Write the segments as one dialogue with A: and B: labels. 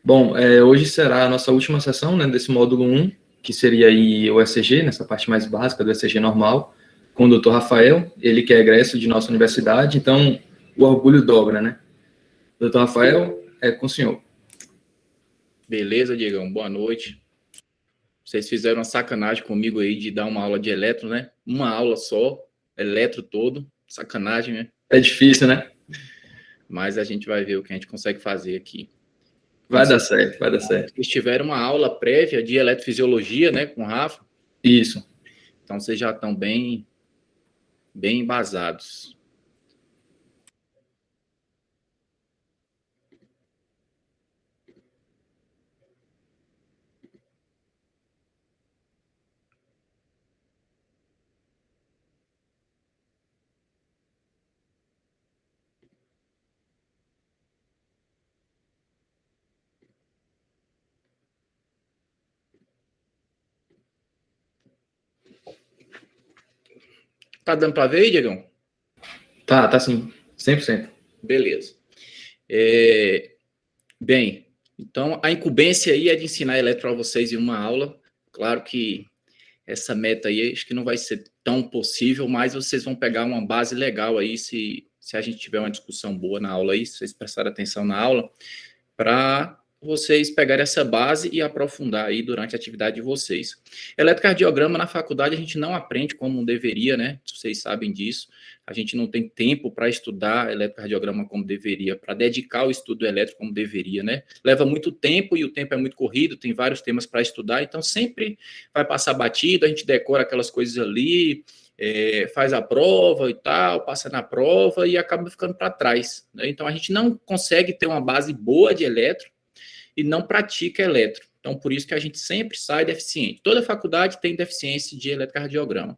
A: Bom, hoje será a nossa última sessão, né, desse módulo 1, que seria aí o ECG, nessa parte mais básica do ECG normal, com o Dr. Rafael, ele que é egresso de nossa universidade, então o orgulho dobra, né? Dr. Rafael, é com o senhor.
B: Beleza, Diegão, boa noite. Vocês fizeram uma sacanagem comigo aí de dar uma aula de eletro, né? Uma aula só, eletro todo, sacanagem, né?
A: É difícil, né?
B: Mas a gente vai ver o que a gente consegue fazer aqui.
A: Vai dar certo, vai dar certo.
B: Vocês tiveram uma aula prévia de eletrofisiologia, né, com o Rafa?
A: Isso.
B: Então vocês já estão bem embasados. Tá dando para ver aí, Diegão?
A: Tá sim, 100%.
B: Beleza. Bem, então a incumbência aí é de ensinar eletro a vocês em uma aula. Claro que essa meta aí acho que não vai ser tão possível, mas vocês vão pegar uma base legal aí se a gente tiver uma discussão boa na aula aí, se vocês prestarem atenção na aula, para vocês pegarem essa base e aprofundar aí durante a atividade de vocês. Eletrocardiograma na faculdade a gente não aprende como deveria, né? Vocês sabem disso. A gente não tem tempo para estudar eletrocardiograma como deveria, para dedicar o estudo elétrico como deveria, né? Leva muito tempo e o tempo é muito corrido, tem vários temas para estudar, então sempre vai passar batido, a gente decora aquelas coisas ali, faz a prova e tal, passa na prova e acaba ficando para trás, né? Então a gente não consegue ter uma base boa de eletro e não pratica eletro. Então, por isso que a gente sempre sai deficiente. Toda faculdade tem deficiência de eletrocardiograma.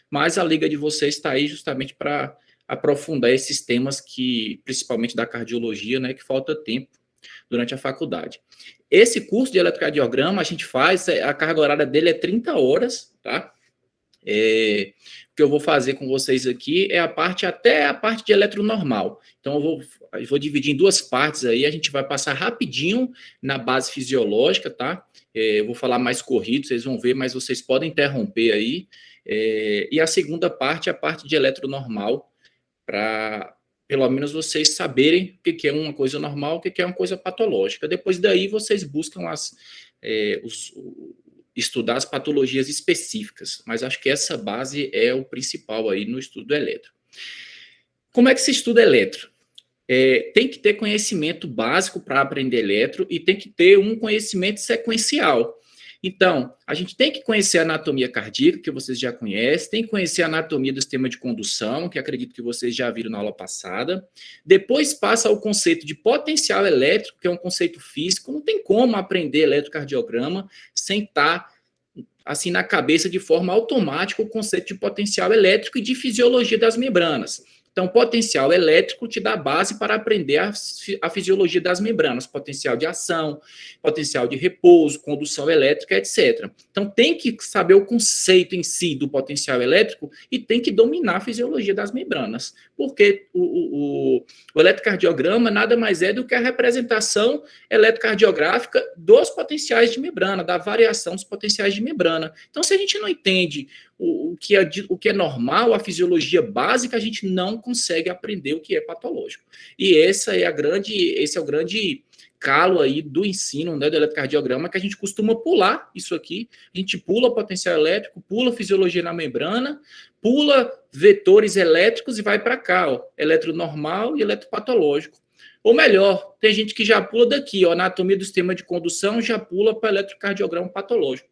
B: Mas a liga de vocês está aí justamente para aprofundar esses temas que, principalmente da cardiologia, né, que falta tempo durante a faculdade. Esse curso de eletrocardiograma a gente faz, a carga horária dele é 30 horas, tá? O que eu vou fazer com vocês aqui é até a parte de eletronormal. Então, eu vou dividir em duas partes aí, a gente vai passar rapidinho na base fisiológica, tá? Eu vou falar mais corrido, vocês vão ver, mas vocês podem interromper aí. E a segunda parte é a parte de eletronormal, para pelo menos vocês saberem o que é uma coisa normal, o que é uma coisa patológica. Depois daí, vocês buscam estudar as patologias específicas, mas acho que essa base é o principal aí no estudo do eletro. Como é que se estuda eletro? Tem que ter conhecimento básico para aprender eletro e tem que ter um conhecimento sequencial. Então, a gente tem que conhecer a anatomia cardíaca, que vocês já conhecem, tem que conhecer a anatomia do sistema de condução, que acredito que vocês já viram na aula passada. Depois passa ao conceito de potencial elétrico, que é um conceito físico. Não tem como aprender eletrocardiograma sem estar assim na cabeça de forma automática o conceito de potencial elétrico e de fisiologia das membranas. Então, potencial elétrico te dá base para aprender a fisiologia das membranas, potencial de ação, potencial de repouso, condução elétrica, etc. Então, tem que saber o conceito em si do potencial elétrico e tem que dominar a fisiologia das membranas, porque o eletrocardiograma nada mais é do que a representação eletrocardiográfica dos potenciais de membrana, da variação dos potenciais de membrana. Então, se a gente não entende o que é normal, a fisiologia básica, a gente não consegue aprender o que é patológico. E esse é o grande calo aí do ensino, né, do eletrocardiograma, que a gente costuma pular isso aqui. A gente pula potencial elétrico, pula fisiologia na membrana, pula vetores elétricos e vai para cá, ó, eletronormal e eletropatológico. Ou melhor, tem gente que já pula daqui, ó, anatomia do sistema de condução, já pula para eletrocardiograma patológico.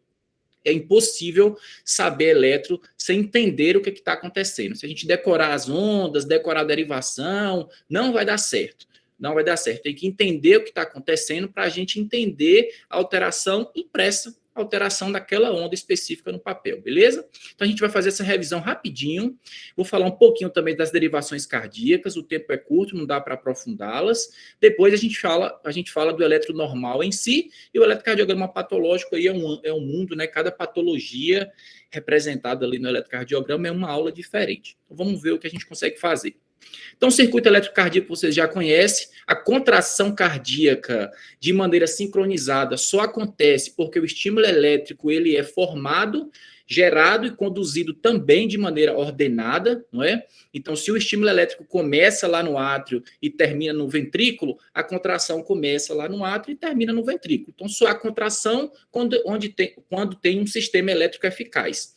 B: É impossível saber eletro sem entender o que está acontecendo. Se a gente decorar as ondas, decorar a derivação, não vai dar certo. Não vai dar certo. Tem que entender o que está acontecendo para a gente entender a alteração impressa, a alteração daquela onda específica no papel, beleza? Então a gente vai fazer essa revisão rapidinho. Vou falar um pouquinho também das derivações cardíacas. O tempo é curto, não dá para aprofundá-las. Depois a gente fala do eletronormal em si, e o eletrocardiograma patológico aí é um mundo, né? Cada patologia representada ali no eletrocardiograma é uma aula diferente. Então vamos ver o que a gente consegue fazer. Então, o circuito elétrico cardíaco vocês já conhecem. A contração cardíaca de maneira sincronizada só acontece porque o estímulo elétrico ele é formado, gerado e conduzido também de maneira ordenada, não é? Então, se o estímulo elétrico começa lá no átrio e termina no ventrículo, a contração começa lá no átrio e termina no ventrículo. Então, só há contração quando tem um sistema elétrico eficaz.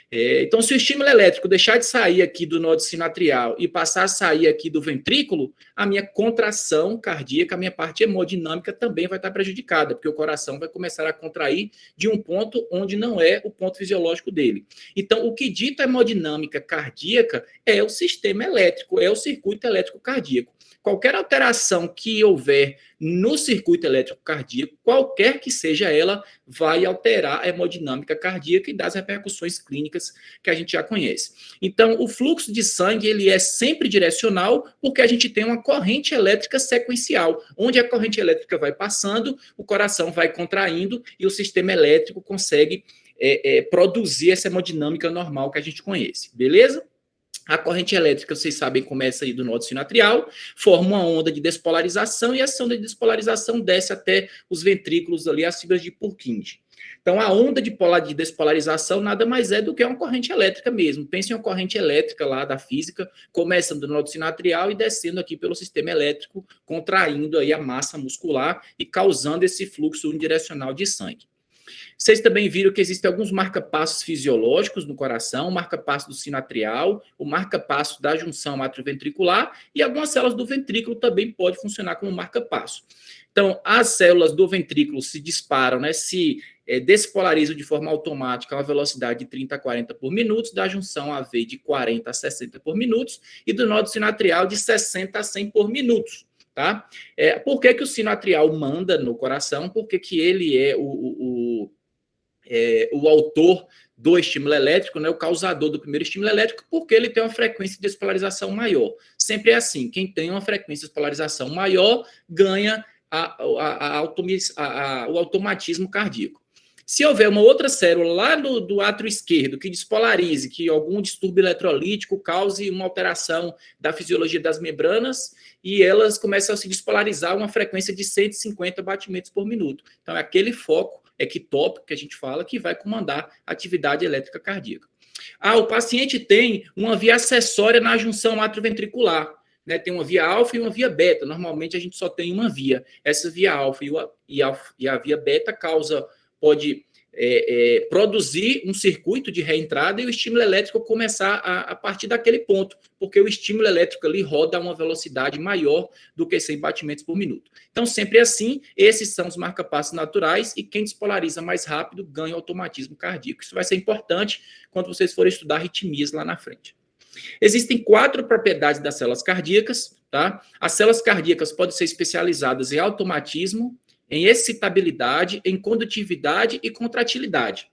B: Então, se o estímulo elétrico deixar de sair aqui do nódulo sinoatrial e passar a sair aqui do ventrículo, a minha contração cardíaca, a minha parte hemodinâmica também vai estar prejudicada, porque o coração vai começar a contrair de um ponto onde não é o ponto fisiológico dele. Então, o que dita a hemodinâmica cardíaca é o sistema elétrico, é o circuito elétrico cardíaco. Qualquer alteração que houver no circuito elétrico cardíaco, qualquer que seja ela, vai alterar a hemodinâmica cardíaca e dar as repercussões clínicas que a gente já conhece. Então, o fluxo de sangue ele é sempre direcional, porque a gente tem uma corrente elétrica sequencial. Onde a corrente elétrica vai passando, o coração vai contraindo e o sistema elétrico consegue produzir essa hemodinâmica normal que a gente conhece. Beleza? A corrente elétrica, vocês sabem, começa aí do nódulo sinoatrial, forma uma onda de despolarização e essa onda de despolarização desce até os ventrículos ali, as siglas de Purkinje. Então, a onda de despolarização nada mais é do que uma corrente elétrica mesmo. Pense em uma corrente elétrica lá da física, começando do nódulo sinoatrial e descendo aqui pelo sistema elétrico, contraindo aí a massa muscular e causando esse fluxo unidirecional de sangue. Vocês também viram que existem alguns marca-passos fisiológicos no coração, o marca-passo do sinoatrial, o marca-passo da junção atrioventricular e algumas células do ventrículo também podem funcionar como marca-passo. Então, as células do ventrículo se disparam, né, se despolarizam de forma automática a uma velocidade de 30 a 40 por minuto, da junção AV de 40 a 60 por minuto e do nódulo sinoatrial de 60 a 100 por minuto. Tá? Por que o sinoatrial manda no coração? Porque que ele é o autor do estímulo elétrico, né, o causador do primeiro estímulo elétrico, porque ele tem uma frequência de despolarização maior. Sempre é assim, quem tem uma frequência de despolarização maior ganha o automatismo cardíaco. Se houver uma outra célula lá do átrio esquerdo que despolarize, que algum distúrbio eletrolítico cause uma alteração da fisiologia das membranas e elas começam a se despolarizar a uma frequência de 150 batimentos por minuto. Então, é aquele foco ectópico que a gente fala que vai comandar a atividade elétrica cardíaca. O paciente tem uma via acessória na junção atrioventricular. Né, tem uma via alfa e uma via beta. Normalmente a gente só tem uma via. Essa via alfa e a via beta pode produzir um circuito de reentrada e o estímulo elétrico começar a partir daquele ponto, porque o estímulo elétrico ali roda a uma velocidade maior do que 100 batimentos por minuto. Então, sempre assim, esses são os marca-passos naturais e quem despolariza mais rápido ganha automatismo cardíaco. Isso vai ser importante quando vocês forem estudar arritmias lá na frente. Existem 4 propriedades das células cardíacas, tá? As células cardíacas podem ser especializadas em automatismo, em excitabilidade, em condutividade e contratilidade.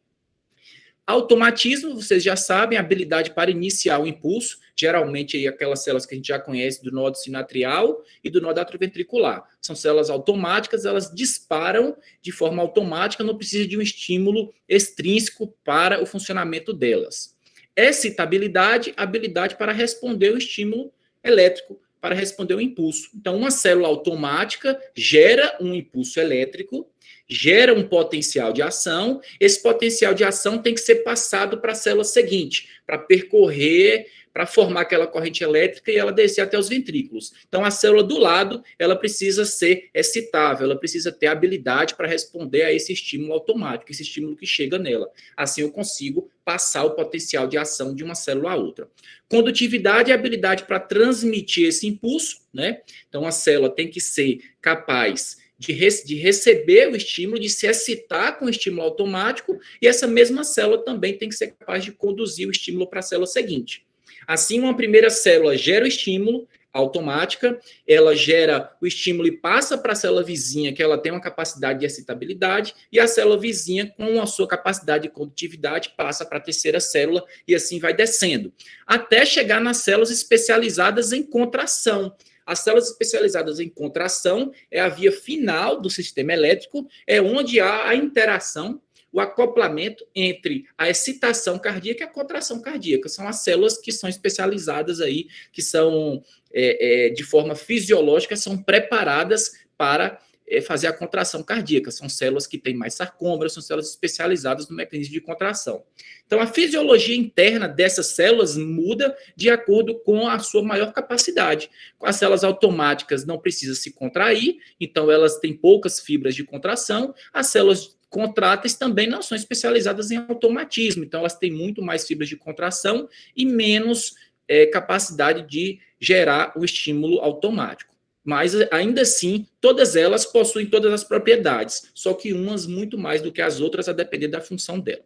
B: Automatismo, vocês já sabem, a habilidade para iniciar o impulso, geralmente aí aquelas células que a gente já conhece do nódulo sinoatrial e do nódulo atrioventricular. São células automáticas, elas disparam de forma automática, não precisa de um estímulo extrínseco para o funcionamento delas. Excitabilidade, habilidade para responder o estímulo elétrico, para responder o impulso. Então, uma célula automática gera um impulso elétrico, gera um potencial de ação. Esse potencial de ação tem que ser passado para a célula seguinte, para percorrer, para formar aquela corrente elétrica e ela descer até os ventrículos. Então, a célula do lado, ela precisa ser excitável, ela precisa ter habilidade para responder a esse estímulo automático, esse estímulo que chega nela. Assim, eu consigo passar o potencial de ação de uma célula a outra. Condutividade é a habilidade para transmitir esse impulso, né? Então, a célula tem que ser capaz de receber o estímulo, de se excitar com o estímulo automático, e essa mesma célula também tem que ser capaz de conduzir o estímulo para a célula seguinte. Assim, uma primeira célula gera o estímulo automática, ela gera o estímulo e passa para a célula vizinha, que ela tem uma capacidade de excitabilidade, e a célula vizinha, com a sua capacidade de condutividade, passa para a terceira célula, e assim vai descendo, até chegar nas células especializadas em contração. As células especializadas em contração é a via final do sistema elétrico, é onde há a interação. o acoplamento entre a excitação cardíaca e a contração cardíaca. São as células que são especializadas aí, que são, de forma fisiológica, são preparadas para fazer a contração cardíaca. São células que têm mais sarcômeros, são células especializadas no mecanismo de contração. Então, a fisiologia interna dessas células muda de acordo com a sua maior capacidade. Com as células automáticas não precisa se contrair, então elas têm poucas fibras de contração. As células contráteis também não são especializadas em automatismo, então elas têm muito mais fibras de contração e menos capacidade de gerar o estímulo automático. Mas, ainda assim, todas elas possuem todas as propriedades, só que umas muito mais do que as outras, a depender da função dela.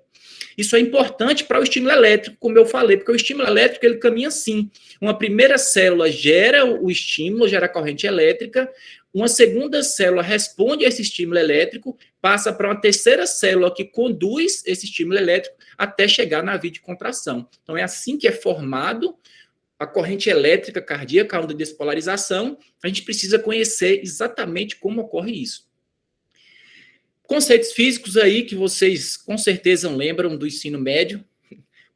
B: Isso é importante para o estímulo elétrico, como eu falei, porque o estímulo elétrico ele caminha assim. Uma primeira célula gera o estímulo, gera a corrente elétrica, uma segunda célula responde a esse estímulo elétrico, passa para uma terceira célula que conduz esse estímulo elétrico até chegar na via de contração. Então, é assim que é formado a corrente elétrica cardíaca, a onda de despolarização. A gente precisa conhecer exatamente como ocorre isso. Conceitos físicos aí que vocês com certeza lembram do ensino médio.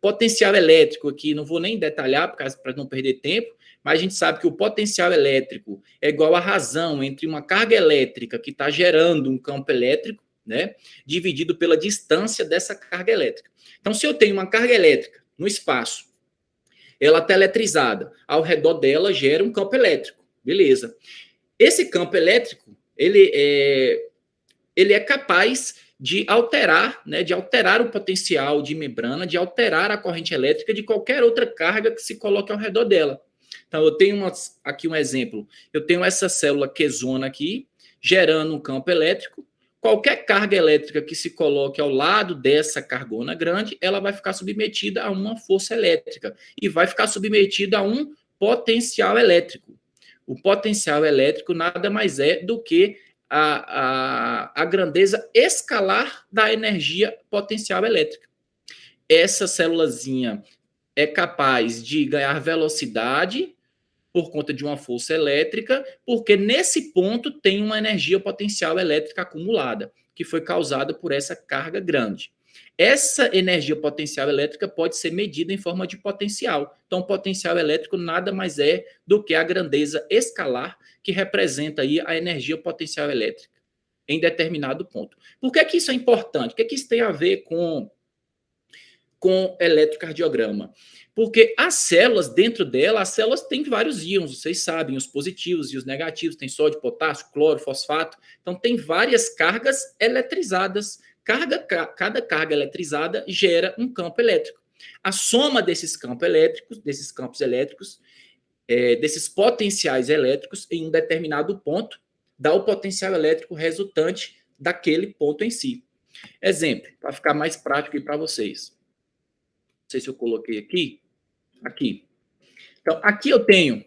B: Potencial elétrico aqui, não vou nem detalhar para não perder tempo, mas a gente sabe que o potencial elétrico é igual à razão entre uma carga elétrica que está gerando um campo elétrico, né, dividido pela distância dessa carga elétrica. Então, se eu tenho uma carga elétrica no espaço, ela está eletrizada, ao redor dela gera um campo elétrico, beleza. Esse campo elétrico, ele é capaz de alterar, né, de alterar o potencial de membrana, de alterar a corrente elétrica de qualquer outra carga que se coloque ao redor dela. Então, eu tenho aqui um exemplo, eu tenho essa célula Q-zona aqui, gerando um campo elétrico. Qualquer carga elétrica que se coloque ao lado dessa cargona grande, ela vai ficar submetida a uma força elétrica e vai ficar submetida a um potencial elétrico. O potencial elétrico nada mais é do que a grandeza escalar da energia potencial elétrica. Essa célulazinha é capaz de ganhar velocidade por conta de uma força elétrica, porque nesse ponto tem uma energia potencial elétrica acumulada, que foi causada por essa carga grande. Essa energia potencial elétrica pode ser medida em forma de potencial. Então, o potencial elétrico nada mais é do que a grandeza escalar que representa aí a energia potencial elétrica em determinado ponto. Por que isso é importante? O que isso tem a ver com eletrocardiograma? Porque as células, dentro dela, as células têm vários íons, vocês sabem, os positivos e os negativos, tem sódio, potássio, cloro, fosfato. Então, tem várias cargas eletrizadas. Cada carga eletrizada gera um campo elétrico. A soma desses campos elétricos, desses potenciais elétricos, em um determinado ponto, dá o potencial elétrico resultante daquele ponto em si. Exemplo, para ficar mais prático para vocês. Não sei se eu coloquei aqui. Aqui. Então, aqui eu tenho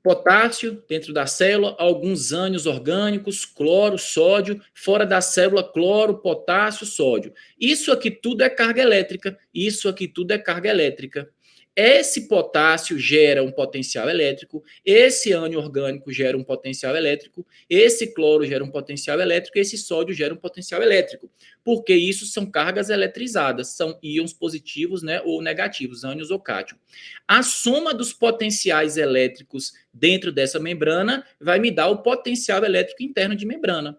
B: potássio dentro da célula, alguns ânions orgânicos, cloro, sódio, fora da célula, cloro, potássio, sódio. Isso aqui tudo é carga elétrica. Isso aqui tudo é carga elétrica. Esse potássio gera um potencial elétrico, esse ânion orgânico gera um potencial elétrico, esse cloro gera um potencial elétrico, esse sódio gera um potencial elétrico. Porque isso são cargas eletrizadas, são íons positivos, né, ou negativos, ânions ou cátion. A soma dos potenciais elétricos dentro dessa membrana vai me dar o potencial elétrico interno de membrana.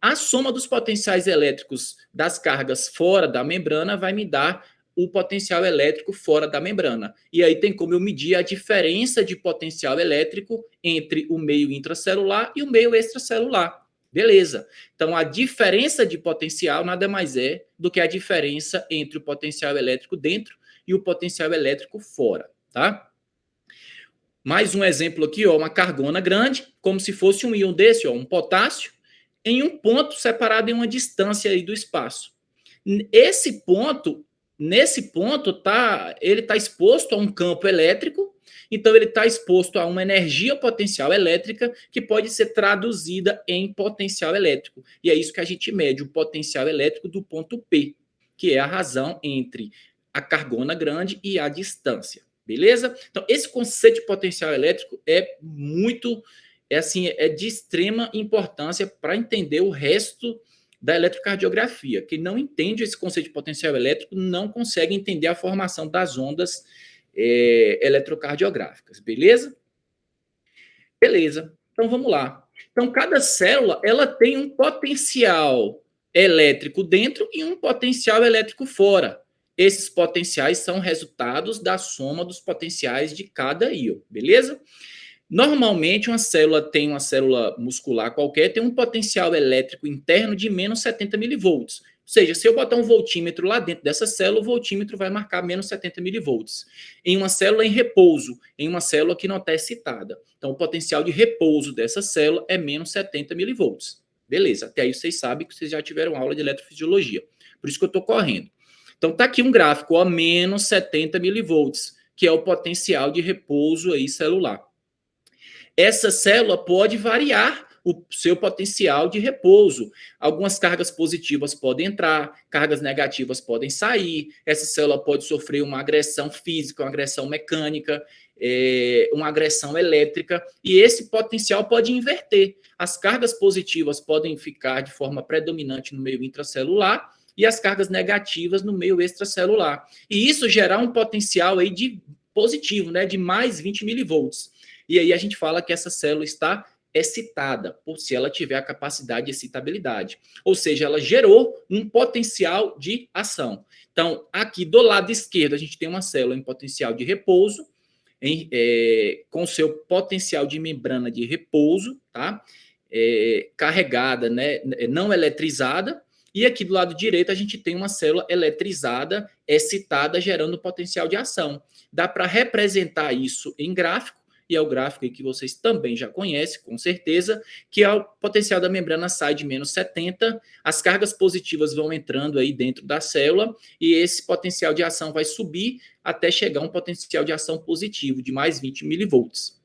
B: A soma dos potenciais elétricos das cargas fora da membrana vai me dar o potencial elétrico fora da membrana. E aí tem como eu medir a diferença de potencial elétrico entre o meio intracelular e o meio extracelular. Beleza. Então, a diferença de potencial nada mais é do que a diferença entre o potencial elétrico dentro e o potencial elétrico fora, tá? Mais um exemplo aqui, ó, uma cargona grande, como se fosse um íon desse, ó, um potássio, em um ponto separado em uma distância aí do espaço. Nesse ponto, ele está exposto a um campo elétrico, então ele está exposto a uma energia potencial elétrica que pode ser traduzida em potencial elétrico. E é isso que a gente mede, o potencial elétrico do ponto P, que é a razão entre a cargona grande e a distância. Beleza? Então, esse conceito de potencial elétrico é de extrema importância para entender o resto da eletrocardiografia. Quem não entende esse conceito de potencial elétrico não consegue entender a formação das ondas eletrocardiográficas, beleza? Beleza, então vamos lá. Então, cada célula ela tem um potencial elétrico dentro e um potencial elétrico fora. Esses potenciais são resultados da soma dos potenciais de cada íon, beleza? Normalmente, uma célula muscular qualquer, tem um potencial elétrico interno de menos 70 milivolts. Ou seja, se eu botar um voltímetro lá dentro dessa célula, o voltímetro vai marcar menos 70 milivolts. Em uma célula em repouso, em uma célula que não está excitada. Então, o potencial de repouso dessa célula é menos 70 milivolts. Beleza, até aí vocês sabem que vocês já tiveram aula de eletrofisiologia. Por isso que eu estou correndo. Então, está aqui um gráfico, ó, menos 70 milivolts, que é o potencial de repouso aí celular. Essa célula pode variar o seu potencial de repouso. Algumas cargas positivas podem entrar, cargas negativas podem sair. Essa célula pode sofrer uma agressão física, uma agressão mecânica, uma agressão elétrica, e esse potencial pode inverter. As cargas positivas podem ficar de forma predominante no meio intracelular e as cargas negativas no meio extracelular. E isso gerar um potencial aí de positivo, né, de mais 20 milivolts. E aí a gente fala que essa célula está excitada, por se ela tiver a capacidade de excitabilidade. Ou seja, ela gerou um potencial de ação. Então, aqui do lado esquerdo, a gente tem uma célula em potencial de repouso, com seu potencial de membrana de repouso, tá? Carregada, né? Não eletrizada. E aqui do lado direito, a gente tem uma célula eletrizada, excitada, gerando potencial de ação. Dá para representar isso em gráfico, e é o gráfico aí que vocês também já conhecem, com certeza, que é o potencial da membrana sai de menos 70, as cargas positivas vão entrando aí dentro da célula, e esse potencial de ação vai subir até chegar a um potencial de ação positivo, de mais 20 milivolts.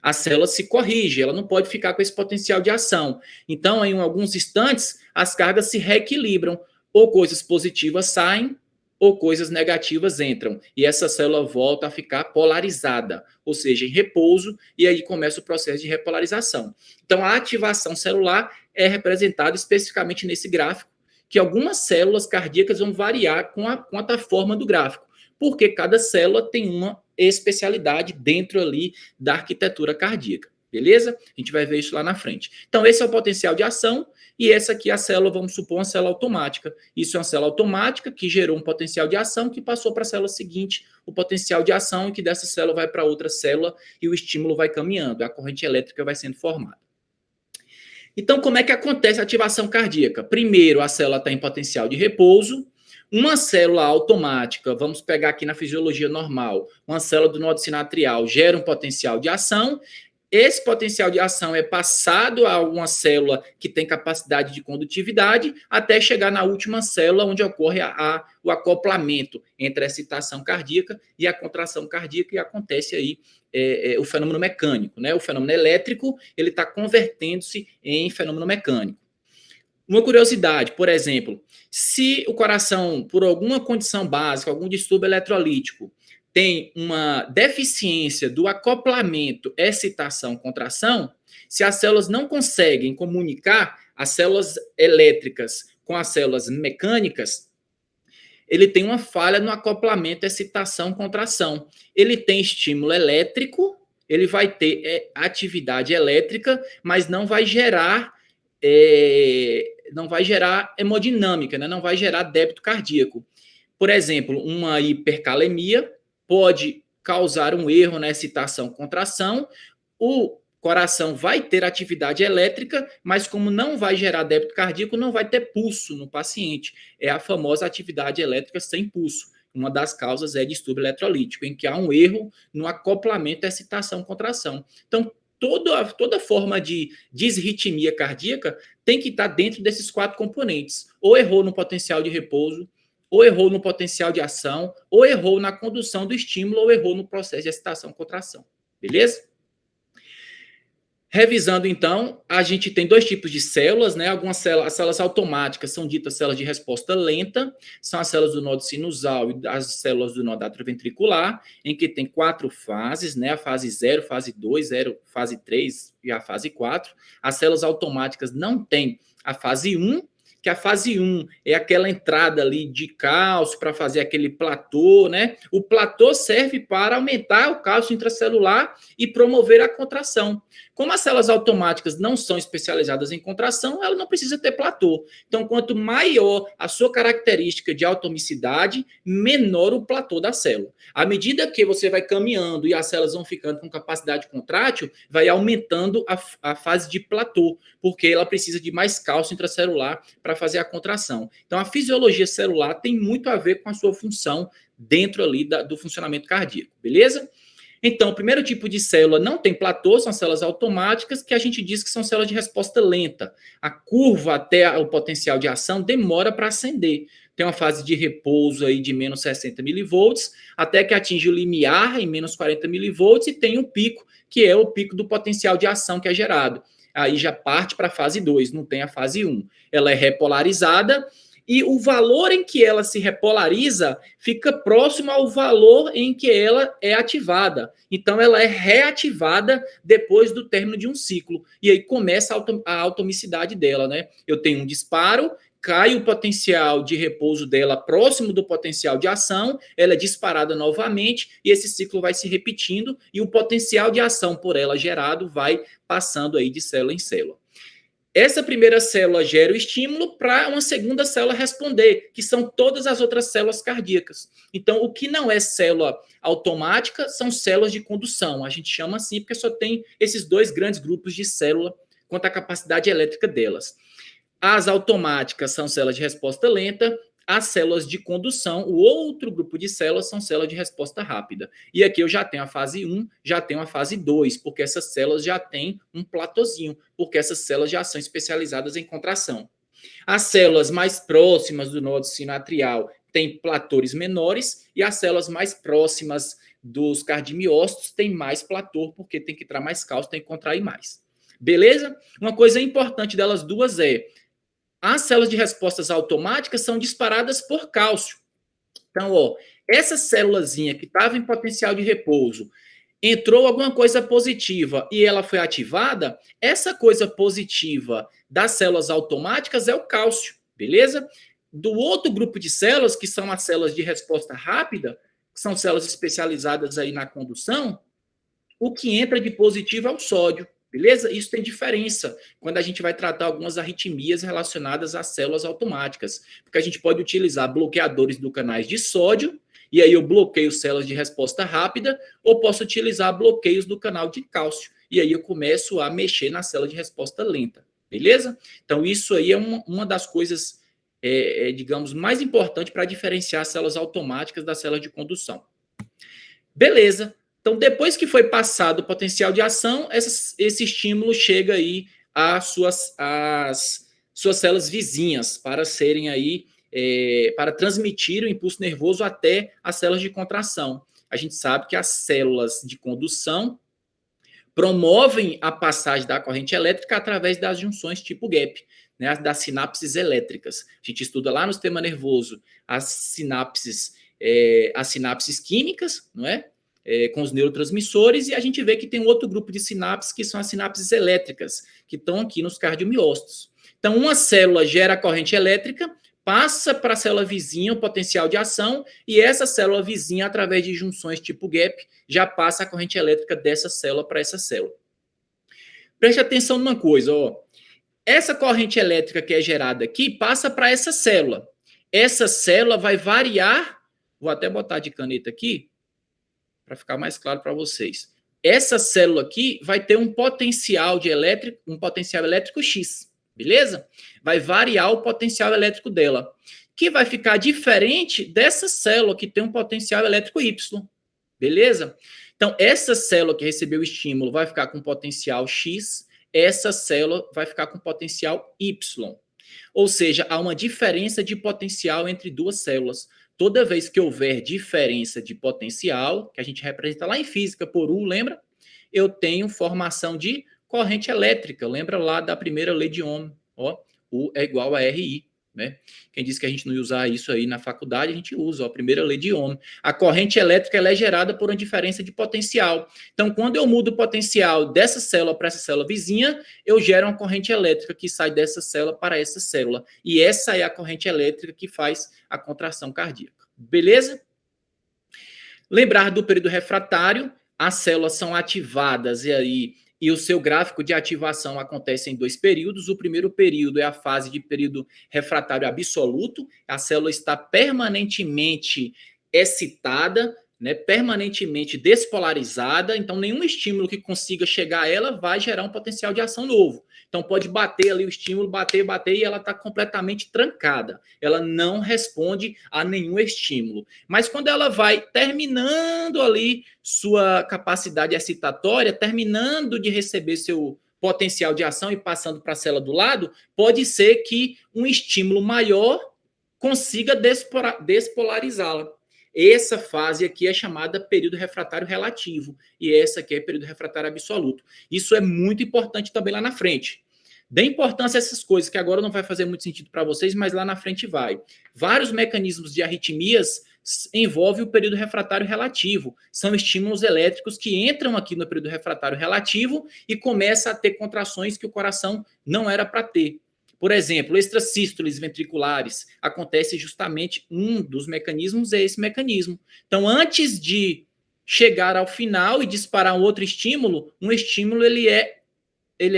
B: A célula se corrige, ela não pode ficar com esse potencial de ação. Então, em alguns instantes, as cargas se reequilibram, ou coisas positivas saem, ou coisas negativas entram, e essa célula volta a ficar polarizada, ou seja, em repouso, e aí começa o processo de repolarização. Então, a ativação celular é representada especificamente nesse gráfico, que algumas células cardíacas vão variar com a forma do gráfico, porque cada célula tem uma especialidade dentro ali da arquitetura cardíaca, beleza? A gente vai ver isso lá na frente. Então, esse é o potencial de ação, e essa aqui é a célula, vamos supor, uma célula automática. Isso é uma célula automática que gerou um potencial de ação que passou para a célula seguinte, o potencial de ação, e que dessa célula vai para outra célula e o estímulo vai caminhando, a corrente elétrica vai sendo formada. Então, como é que acontece a ativação cardíaca? Primeiro, a célula está em potencial de repouso. Uma célula automática, vamos pegar aqui na fisiologia normal, uma célula do nódo sinatrial gera um potencial de ação. Esse potencial de ação é passado a uma célula que tem capacidade de condutividade até chegar na última célula, onde ocorre o acoplamento entre a excitação cardíaca e a contração cardíaca, e acontece aí o fenômeno mecânico, né? O fenômeno elétrico, ele está convertendo-se em fenômeno mecânico. Uma curiosidade, por exemplo, se o coração, por alguma condição básica, algum distúrbio eletrolítico, tem uma deficiência do acoplamento excitação-contração, se as células não conseguem comunicar as células elétricas com as células mecânicas, ele tem uma falha no acoplamento excitação-contração. Ele tem estímulo elétrico, ele vai ter atividade elétrica, mas não vai gerar hemodinâmica, né? Não vai gerar débito cardíaco. Por exemplo, uma hipercalemia pode causar um erro na excitação-contração, o coração vai ter atividade elétrica, mas como não vai gerar débito cardíaco, não vai ter pulso no paciente. É a famosa atividade elétrica sem pulso. Uma das causas é distúrbio eletrolítico, em que há um erro no acoplamento excitação-contração. Então, toda forma de disritmia cardíaca tem que estar dentro desses 4 componentes. Ou errou no potencial de repouso, ou errou no potencial de ação, ou errou na condução do estímulo, ou errou no processo de excitação-contração. Beleza? Revisando, então, a gente tem 2 tipos de células, né? Algumas células, as células automáticas são ditas células de resposta lenta, são as células do nodo sinusal e as células do nodo atrioventricular, em que tem 4 fases, né? A fase 0, fase 2, fase 3 e a fase 4. As células automáticas não têm a fase 1, que a fase 1 é aquela entrada ali de cálcio para fazer aquele platô, né? O platô serve para aumentar o cálcio intracelular e promover a contração. Como as células automáticas não são especializadas em contração, ela não precisa ter platô. Então, quanto maior a sua característica de atomicidade, menor o platô da célula. À medida que você vai caminhando e as células vão ficando com capacidade contrátil, vai aumentando a fase de platô, porque ela precisa de mais cálcio intracelular para fazer a contração. Então, a fisiologia celular tem muito a ver com a sua função dentro ali do funcionamento cardíaco, beleza? Então, o primeiro tipo de célula não tem platô, são células automáticas, que a gente diz que são células de resposta lenta. A curva até o potencial de ação demora para ascender. Tem uma fase de repouso aí de menos 60 milivolts, até que atinge o limiar em menos 40 milivolts e tem um pico, que é o pico do potencial de ação que é gerado. Aí já parte para a fase 2, não tem a fase 1. Ela é repolarizada, e o valor em que ela se repolariza fica próximo ao valor em que ela é ativada. Então, ela é reativada depois do término de um ciclo. E aí começa a atomicidade dela, né? Eu tenho um disparo, cai o potencial de repouso dela próximo do potencial de ação, ela é disparada novamente e esse ciclo vai se repetindo e o potencial de ação por ela gerado vai passando aí de célula em célula. Essa primeira célula gera o estímulo para uma segunda célula responder, que são todas as outras células cardíacas. Então, o que não é célula automática são células de condução. A gente chama assim porque só tem esses dois grandes grupos de célula quanto à capacidade elétrica delas. As automáticas são células de resposta lenta, as células de condução, o outro grupo de células são células de resposta rápida. E aqui eu já tenho a fase 1, já tenho a fase 2, porque essas células já têm um platôzinho, porque essas células já são especializadas em contração. As células mais próximas do nódo sinatrial têm platores menores e as células mais próximas dos cardiomiócitos têm mais platô, porque tem que entrar mais cálcio, tem que contrair mais. Beleza? Uma coisa importante delas duas é as células de respostas automáticas são disparadas por cálcio. Então, ó, essa célulazinha que estava em potencial de repouso, entrou alguma coisa positiva e ela foi ativada, essa coisa positiva das células automáticas é o cálcio, beleza? Do outro grupo de células, que são as células de resposta rápida, que são células especializadas aí na condução, o que entra de positivo é o sódio. Beleza? Isso tem diferença quando a gente vai tratar algumas arritmias relacionadas às células automáticas, porque a gente pode utilizar bloqueadores do canais de sódio, e aí eu bloqueio células de resposta rápida, ou posso utilizar bloqueios do canal de cálcio, e aí eu começo a mexer na célula de resposta lenta, beleza? Então isso aí é uma das coisas, digamos, mais importantes para diferenciar as células automáticas das células de condução. Beleza. Então, depois que foi passado o potencial de ação, esse estímulo chega aí às suas células vizinhas para serem aí, para transmitir o impulso nervoso até as células de contração. A gente sabe que as células de condução promovem a passagem da corrente elétrica através das junções tipo gap, né, das sinapses elétricas. A gente estuda lá no sistema nervoso as sinapses químicas, não é? Com os neurotransmissores, e a gente vê que tem um outro grupo de sinapses, que são as sinapses elétricas, que estão aqui nos cardiomiócitos. Então, uma célula gera a corrente elétrica, passa para a célula vizinha o potencial de ação, e essa célula vizinha, através de junções tipo gap, já passa a corrente elétrica dessa célula para essa célula. Preste atenção numa coisa, ó. Essa corrente elétrica que é gerada aqui passa para essa célula. Essa célula vai variar, vou até botar de caneta aqui, para ficar mais claro para vocês. Essa célula aqui vai ter um potencial elétrico X, beleza? Vai variar o potencial elétrico dela, que vai ficar diferente dessa célula que tem um potencial elétrico Y, beleza? Então, essa célula que recebeu o estímulo vai ficar com potencial X, essa célula vai ficar com potencial Y. Ou seja, há uma diferença de potencial entre duas células. Toda vez que houver diferença de potencial, que a gente representa lá em física por U, lembra? Eu tenho formação de corrente elétrica. Lembra lá da primeira lei de Ohm? Ó, U é igual a RI, né? Quem disse que a gente não ia usar isso aí na faculdade, a gente usa, ó, a primeira lei de Ohm. A corrente elétrica ela é gerada por uma diferença de potencial. Então, quando eu mudo o potencial dessa célula para essa célula vizinha, eu gero uma corrente elétrica que sai dessa célula para essa célula. E essa é a corrente elétrica que faz a contração cardíaca. Beleza? Lembrar do período refratário, as células são ativadas e o seu gráfico de ativação acontece em 2 períodos. O primeiro período é a fase de período refratário absoluto. A célula está permanentemente excitada, né, permanentemente despolarizada. Então, nenhum estímulo que consiga chegar a ela vai gerar um potencial de ação novo. Então, pode bater ali o estímulo, bater, e ela está completamente trancada. Ela não responde a nenhum estímulo. Mas quando ela vai terminando ali sua capacidade excitatória, terminando de receber seu potencial de ação e passando para a célula do lado, pode ser que um estímulo maior consiga despolarizá-la. Essa fase aqui é chamada período refratário relativo e essa aqui é período refratário absoluto. Isso é muito importante também lá na frente. Dê importância a essas coisas, que agora não vai fazer muito sentido para vocês, mas lá na frente vai. Vários mecanismos de arritmias envolvem o período refratário relativo. São estímulos elétricos que entram aqui no período refratário relativo e começam a ter contrações que o coração não era para ter. Por exemplo, extrasístoles ventriculares. Acontece justamente um dos mecanismos, é esse mecanismo. Então, antes de chegar ao final e disparar um outro estímulo, um estímulo ele é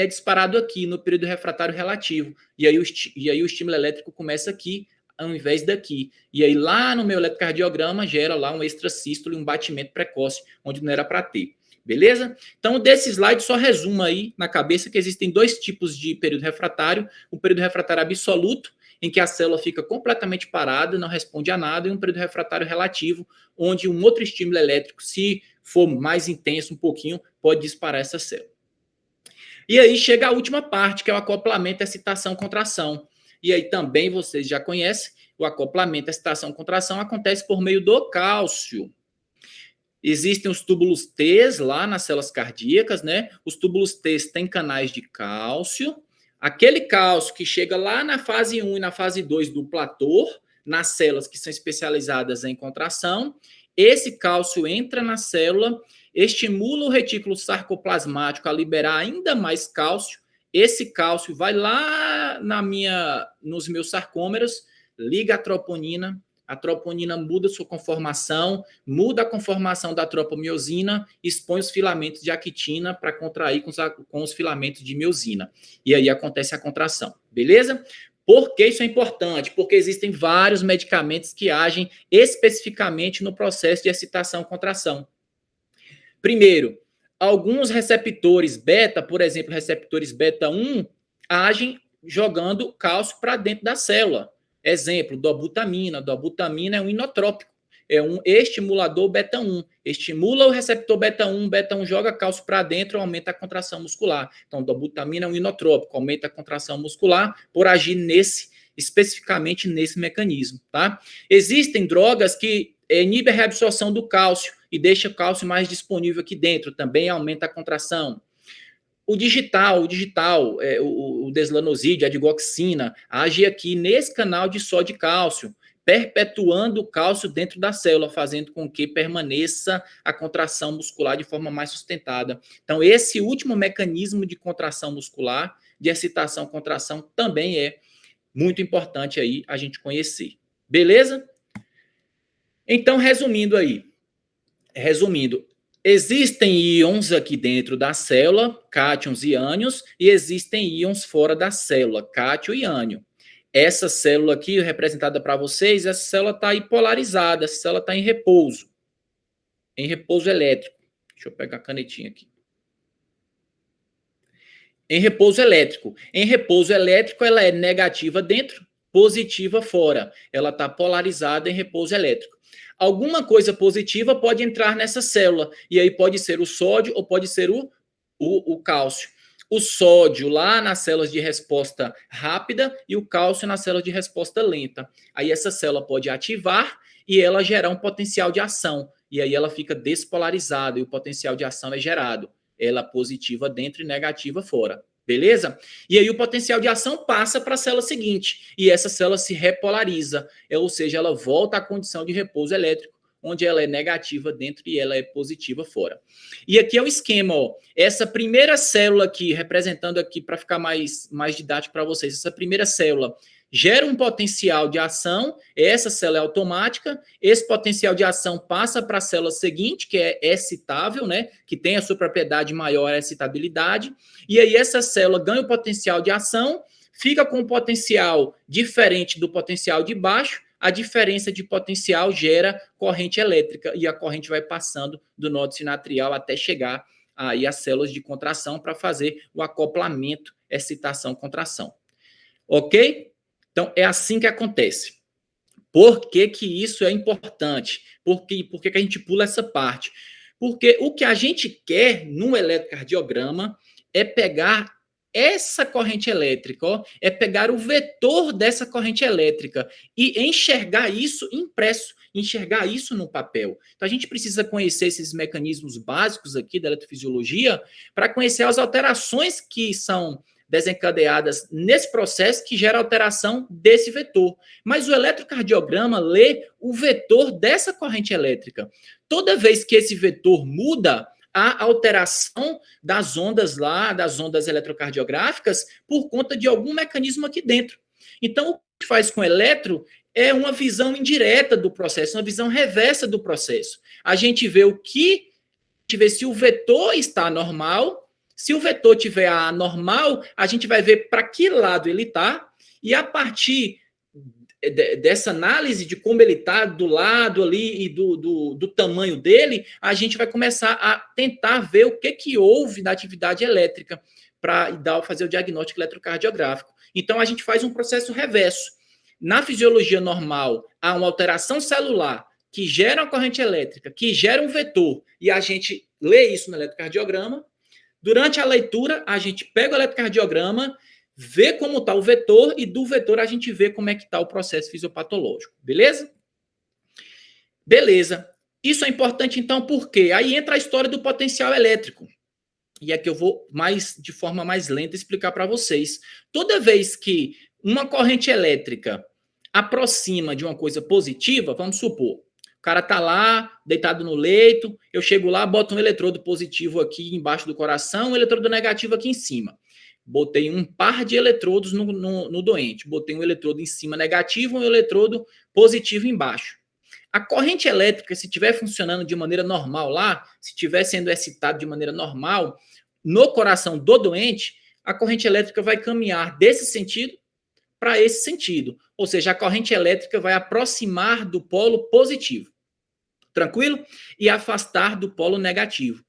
B: disparado aqui no período refratário relativo. E aí o estímulo elétrico começa aqui, ao invés daqui. E aí lá no meu eletrocardiograma gera lá um extrasístole, um batimento precoce, onde não era para ter. Beleza? Então, desse slide, só resuma aí na cabeça que existem 2 tipos de período refratário. O período refratário absoluto, em que a célula fica completamente parada, não responde a nada, e um período refratário relativo, onde um outro estímulo elétrico, se for mais intenso um pouquinho, pode disparar essa célula. E aí chega a última parte, que é o acoplamento, excitação, contração. E aí também vocês já conhecem, o acoplamento, excitação, contração acontece por meio do cálcio. Existem os túbulos T lá nas células cardíacas, né? Os túbulos T têm canais de cálcio. Aquele cálcio que chega lá na fase 1 e na fase 2 do platô, nas células que são especializadas em contração, esse cálcio entra na célula, estimula o retículo sarcoplasmático a liberar ainda mais cálcio. Esse cálcio vai lá nos meus sarcômeros, liga a troponina muda sua conformação, muda a conformação da tropomiosina, expõe os filamentos de actina para contrair com os filamentos de miosina. E aí acontece a contração, beleza? Por que isso é importante? Porque existem vários medicamentos que agem especificamente no processo de excitação-contração. Primeiro, alguns receptores beta, por exemplo, receptores beta 1, agem jogando cálcio para dentro da célula. Exemplo, dobutamina. Dobutamina é um inotrópico, é um estimulador beta 1. Estimula o receptor beta 1 joga cálcio para dentro, aumenta a contração muscular. Então, dobutamina é um inotrópico, aumenta a contração muscular por agir especificamente nesse mecanismo, tá? Existem drogas que inibem a reabsorção do cálcio e deixa o cálcio mais disponível aqui dentro, também aumenta a contração. O deslanoside, a digoxina, age aqui nesse canal de sódio e cálcio, perpetuando o cálcio dentro da célula, fazendo com que permaneça a contração muscular de forma mais sustentada. Então, esse último mecanismo de contração muscular, de excitação-contração, também é muito importante aí a gente conhecer. Beleza? Então, resumindo, existem íons aqui dentro da célula, cátions e ânions, e existem íons fora da célula, cátio e ânion. Essa célula aqui, representada para vocês, essa célula está aí polarizada, essa célula está em repouso elétrico. Deixa eu pegar a canetinha aqui. Em repouso elétrico. Em repouso elétrico, ela é negativa dentro, positiva fora. Ela está polarizada em repouso elétrico. Alguma coisa positiva pode entrar nessa célula, e aí pode ser o sódio ou pode ser o cálcio. O sódio lá nas células de resposta rápida e o cálcio nas células de resposta lenta. Aí essa célula pode ativar e ela gerar um potencial de ação, e aí ela fica despolarizada e o potencial de ação é gerado. Ela positiva dentro e negativa fora. Beleza? E aí o potencial de ação passa para a célula seguinte, e essa célula se repolariza, ou seja, ela volta à condição de repouso elétrico, onde ela é negativa dentro e ela é positiva fora. E aqui é o esquema, ó. Essa primeira célula aqui, representando aqui para ficar mais didático para vocês, essa primeira célula gera um potencial de ação, essa célula é automática, esse potencial de ação passa para a célula seguinte, que é excitável, né, que tem a sua propriedade maior, a excitabilidade, e aí essa célula ganha o potencial de ação, fica com um potencial diferente do potencial de baixo, a diferença de potencial gera corrente elétrica, e a corrente vai passando do nódo sinatrial até chegar aí às células de contração para fazer o acoplamento, excitação-contração. Ok? Então, é assim que acontece. Por que que isso é importante? Por que que a gente pula essa parte? Porque o que a gente quer no eletrocardiograma é pegar essa corrente elétrica, ó, é pegar o vetor dessa corrente elétrica e enxergar isso impresso, enxergar isso no papel. Então, a gente precisa conhecer esses mecanismos básicos aqui da eletrofisiologia para conhecer as alterações que são desencadeadas nesse processo que gera alteração desse vetor. Mas o eletrocardiograma lê o vetor dessa corrente elétrica. Toda vez que esse vetor muda, há alteração das ondas lá, das ondas eletrocardiográficas, por conta de algum mecanismo aqui dentro. Então, o que a gente faz com o eletro é uma visão indireta do processo, uma visão reversa do processo. A gente vê se o vetor está normal. Se o vetor tiver anormal, a gente vai ver para que lado ele está, e a partir dessa análise de como ele está do lado ali e do tamanho dele, a gente vai começar a tentar ver o que houve na atividade elétrica para fazer o diagnóstico eletrocardiográfico. Então, a gente faz um processo reverso. Na fisiologia normal, há uma alteração celular que gera uma corrente elétrica, que gera um vetor, e a gente lê isso no eletrocardiograma. Durante a leitura, a gente pega o eletrocardiograma, vê como está o vetor, e do vetor a gente vê como é que está o processo fisiopatológico. Beleza? Beleza. Isso é importante, então, por quê? Aí entra a história do potencial elétrico. E é que eu vou de forma mais lenta explicar para vocês. Toda vez que uma corrente elétrica aproxima de uma coisa positiva, vamos supor, o cara tá lá, deitado no leito, eu chego lá, boto um eletrodo positivo aqui embaixo do coração, um eletrodo negativo aqui em cima. Botei um par de eletrodos no doente. Botei um eletrodo em cima negativo e um eletrodo positivo embaixo. A corrente elétrica, se estiver funcionando de maneira normal lá, se estiver sendo excitado de maneira normal, no coração do doente, a corrente elétrica vai caminhar desse sentido para esse sentido. Ou seja, a corrente elétrica vai aproximar do polo positivo. Tranquilo? E afastar do polo negativo.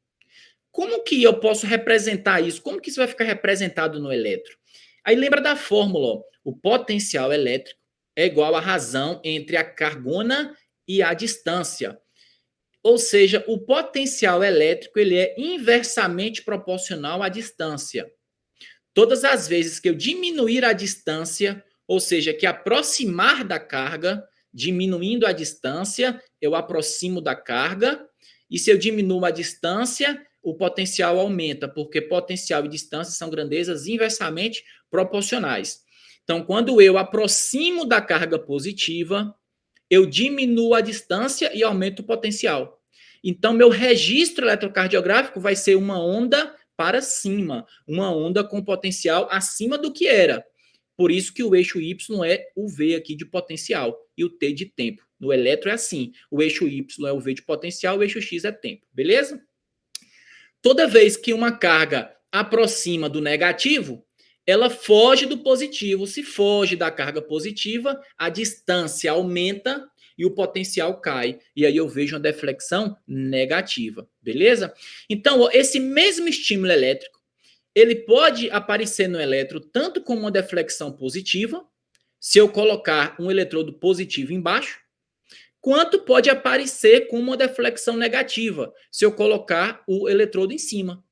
B: Como que eu posso representar isso? Como que isso vai ficar representado no eletro? Aí lembra da fórmula, ó. O potencial elétrico é igual à razão entre a cargona e a distância. Ou seja, o potencial elétrico ele é inversamente proporcional à distância. Todas as vezes que eu diminuir a distância, ou seja, que aproximar da carga, diminuindo a distância, eu aproximo da carga, e se eu diminuo a distância, o potencial aumenta, porque potencial e distância são grandezas inversamente proporcionais. Então, quando eu aproximo da carga positiva, eu diminuo a distância e aumento o potencial. Então, meu registro eletrocardiográfico vai ser uma onda para cima, uma onda com potencial acima do que era. Por isso que o eixo Y é o V aqui de potencial e o T de tempo. No eletro é assim, o eixo Y é o V de potencial, o eixo X é tempo, beleza? Toda vez que uma carga aproxima do negativo, ela foge do positivo. Se foge da carga positiva, a distância aumenta e o potencial cai. E aí eu vejo uma deflexão negativa, beleza? Então, esse mesmo estímulo elétrico, ele pode aparecer no eletro tanto como uma deflexão positiva, se eu colocar um eletrodo positivo embaixo, quanto pode aparecer como uma deflexão negativa, se eu colocar o eletrodo em cima.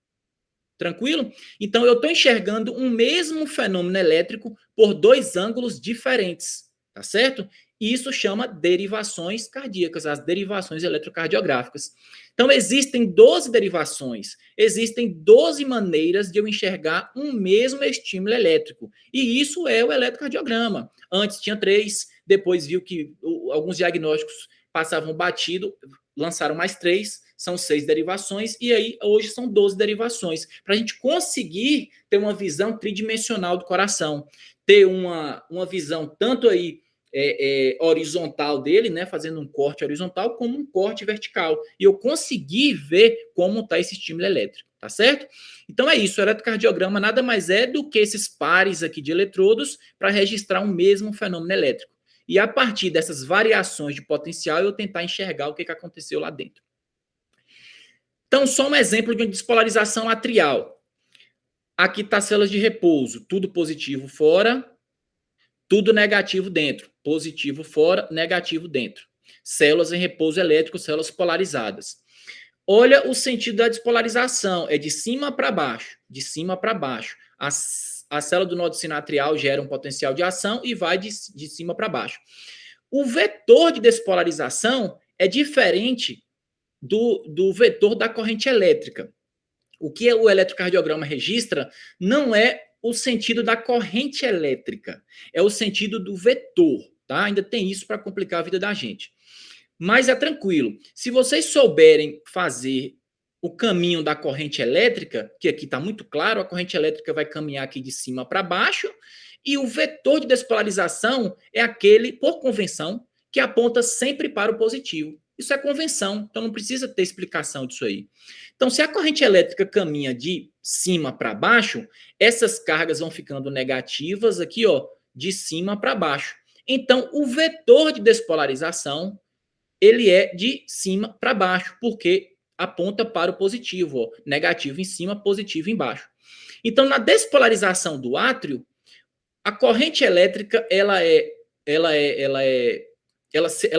B: Tranquilo? Então, eu estou enxergando um mesmo fenômeno elétrico por dois ângulos diferentes. tá certo? E isso chama derivações cardíacas, as derivações eletrocardiográficas. Então, existem 12 derivações, existem 12 maneiras de eu enxergar um mesmo estímulo elétrico. E isso é o eletrocardiograma. Antes tinha 3, depois viu que alguns diagnósticos passavam batido, lançaram mais 3, são 6 derivações, e aí hoje são 12 derivações, para a gente conseguir ter uma visão tridimensional do coração, ter uma visão tanto aí horizontal dele, né, fazendo um corte horizontal, como um corte vertical, e eu consegui ver como está esse estímulo elétrico, tá certo? Então é isso, o eletrocardiograma nada mais é do que esses pares aqui de eletrodos para registrar um mesmo fenômeno elétrico. E a partir dessas variações de potencial, eu tentar enxergar o que aconteceu lá dentro. Então, só um exemplo de uma despolarização atrial. Aqui está células de repouso, tudo positivo fora, tudo negativo dentro. Positivo fora, negativo dentro. Células em repouso elétrico, células polarizadas. Olha o sentido da despolarização, é de cima para baixo, de cima para baixo. A célula do nódulo sinatrial gera um potencial de ação e vai de cima para baixo. O vetor de despolarização é diferente do vetor da corrente elétrica. O que o eletrocardiograma registra não é o sentido da corrente elétrica, é o sentido do vetor, tá? Ainda tem isso para complicar a vida da gente. Mas é tranquilo. Se vocês souberem fazer o caminho da corrente elétrica, que aqui está muito claro, a corrente elétrica vai caminhar aqui de cima para baixo, e o vetor de despolarização é aquele, por convenção, que aponta sempre para o positivo. Isso é convenção, então não precisa ter explicação disso aí. Então, se a corrente elétrica caminha de cima para baixo, essas cargas vão ficando negativas aqui, ó, de cima para baixo. Então, o vetor de despolarização, ele é de cima para baixo, porque aponta para o positivo, ó, negativo em cima, positivo embaixo. Então, na despolarização do átrio, a corrente elétrica, ela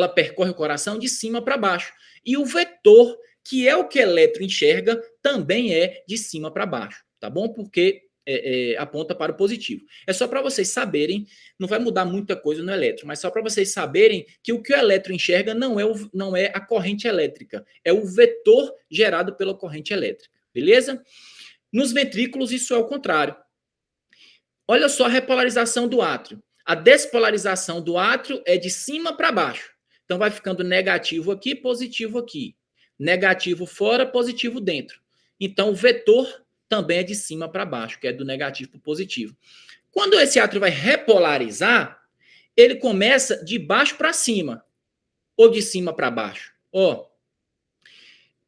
B: percorre o coração de cima para baixo. E o vetor, que é o que o elétron enxerga, também é de cima para baixo, tá bom? Porque aponta para o positivo. É só para vocês saberem, não vai mudar muita coisa no elétron, mas só para vocês saberem que o elétron enxerga não é a corrente elétrica, é o vetor gerado pela corrente elétrica, beleza? Nos ventrículos, isso é o contrário. Olha só a repolarização do átrio. A despolarização do átrio é de cima para baixo. Então, vai ficando negativo aqui, positivo aqui. Negativo fora, positivo dentro. Então, o vetor também é de cima para baixo, que é do negativo para o positivo. Quando esse átrio vai repolarizar, ele começa de baixo para cima, ou de cima para baixo. Ó,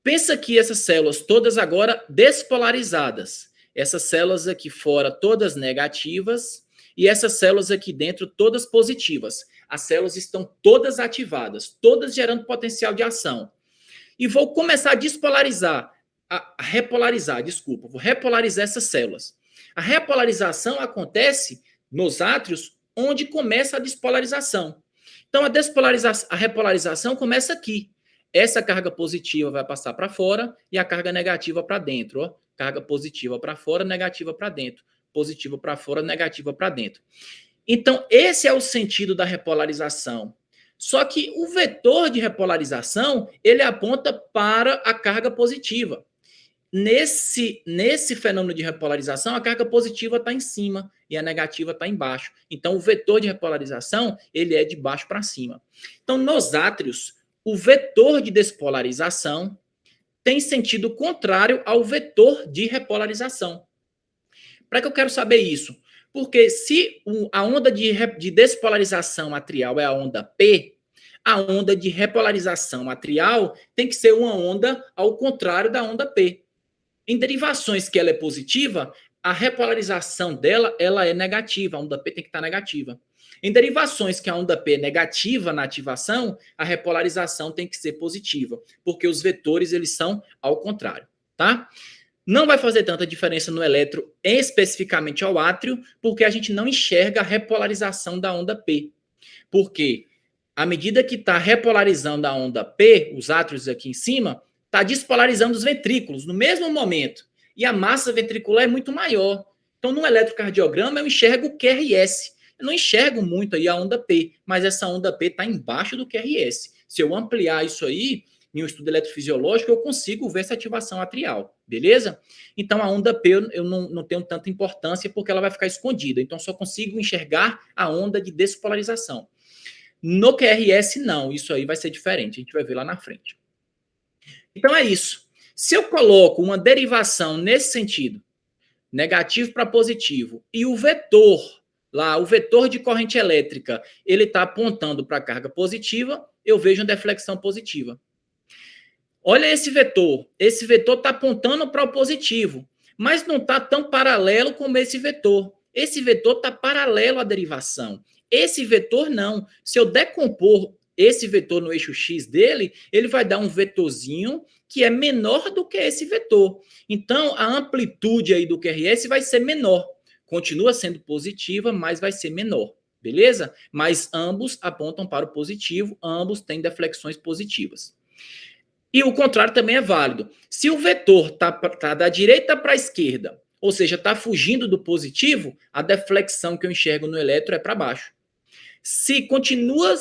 B: pensa que essas células todas agora despolarizadas. Essas células aqui fora todas negativas e essas células aqui dentro todas positivas. As células estão todas ativadas, todas gerando potencial de ação. E vou começar a despolarizar, vou repolarizar essas células. A repolarização acontece nos átrios onde começa a despolarização. Então a repolarização começa aqui. Essa carga positiva vai passar para fora e a carga negativa para dentro, ó. Carga positiva para fora, negativa para dentro. Positiva para fora, negativa para dentro. Então, esse é o sentido da repolarização. Só que o vetor de repolarização, ele aponta para a carga positiva. Nesse fenômeno de repolarização, a carga positiva está em cima e a negativa está embaixo. Então, o vetor de repolarização, ele é de baixo para cima. Então, nos átrios, o vetor de despolarização tem sentido contrário ao vetor de repolarização. Para que eu quero saber isso? Porque se a onda de despolarização atrial é a onda P, a onda de repolarização atrial tem que ser uma onda ao contrário da onda P. Em derivações que ela é positiva, a repolarização dela ela é negativa, a onda P tem que estar negativa. Em derivações que a onda P é negativa na ativação, a repolarização tem que ser positiva, porque os vetores eles são ao contrário, tá? Não vai fazer tanta diferença no elétron, especificamente ao átrio, porque a gente não enxerga a repolarização da onda P. Porque à medida que está repolarizando a onda P, os átrios aqui em cima, está despolarizando os ventrículos no mesmo momento. E a massa ventricular é muito maior. Então, no eletrocardiograma, eu enxergo o QRS. Eu não enxergo muito aí a onda P, mas essa onda P está embaixo do QRS. Se eu ampliar isso aí, em um estudo eletrofisiológico, eu consigo ver essa ativação atrial, beleza? Então, a onda P eu não tenho tanta importância porque ela vai ficar escondida. Então, só consigo enxergar a onda de despolarização. No QRS, não. Isso aí vai ser diferente. A gente vai ver lá na frente. Então, é isso. Se eu coloco uma derivação nesse sentido, negativo para positivo, e o vetor, lá, o vetor de corrente elétrica, ele está apontando para a carga positiva, eu vejo uma deflexão positiva. Olha esse vetor está apontando para o positivo, mas não está tão paralelo como esse vetor. Esse vetor está paralelo à derivação. Esse vetor não. Se eu decompor esse vetor no eixo X dele, ele vai dar um vetorzinho que é menor do que esse vetor. Então, a amplitude aí do QRS vai ser menor. Continua sendo positiva, mas vai ser menor. Beleza? Mas ambos apontam para o positivo, ambos têm deflexões positivas. E o contrário também é válido. Se o vetor tá da direita para a esquerda, ou seja, está fugindo do positivo, a deflexão que eu enxergo no elétron é para baixo. Se continua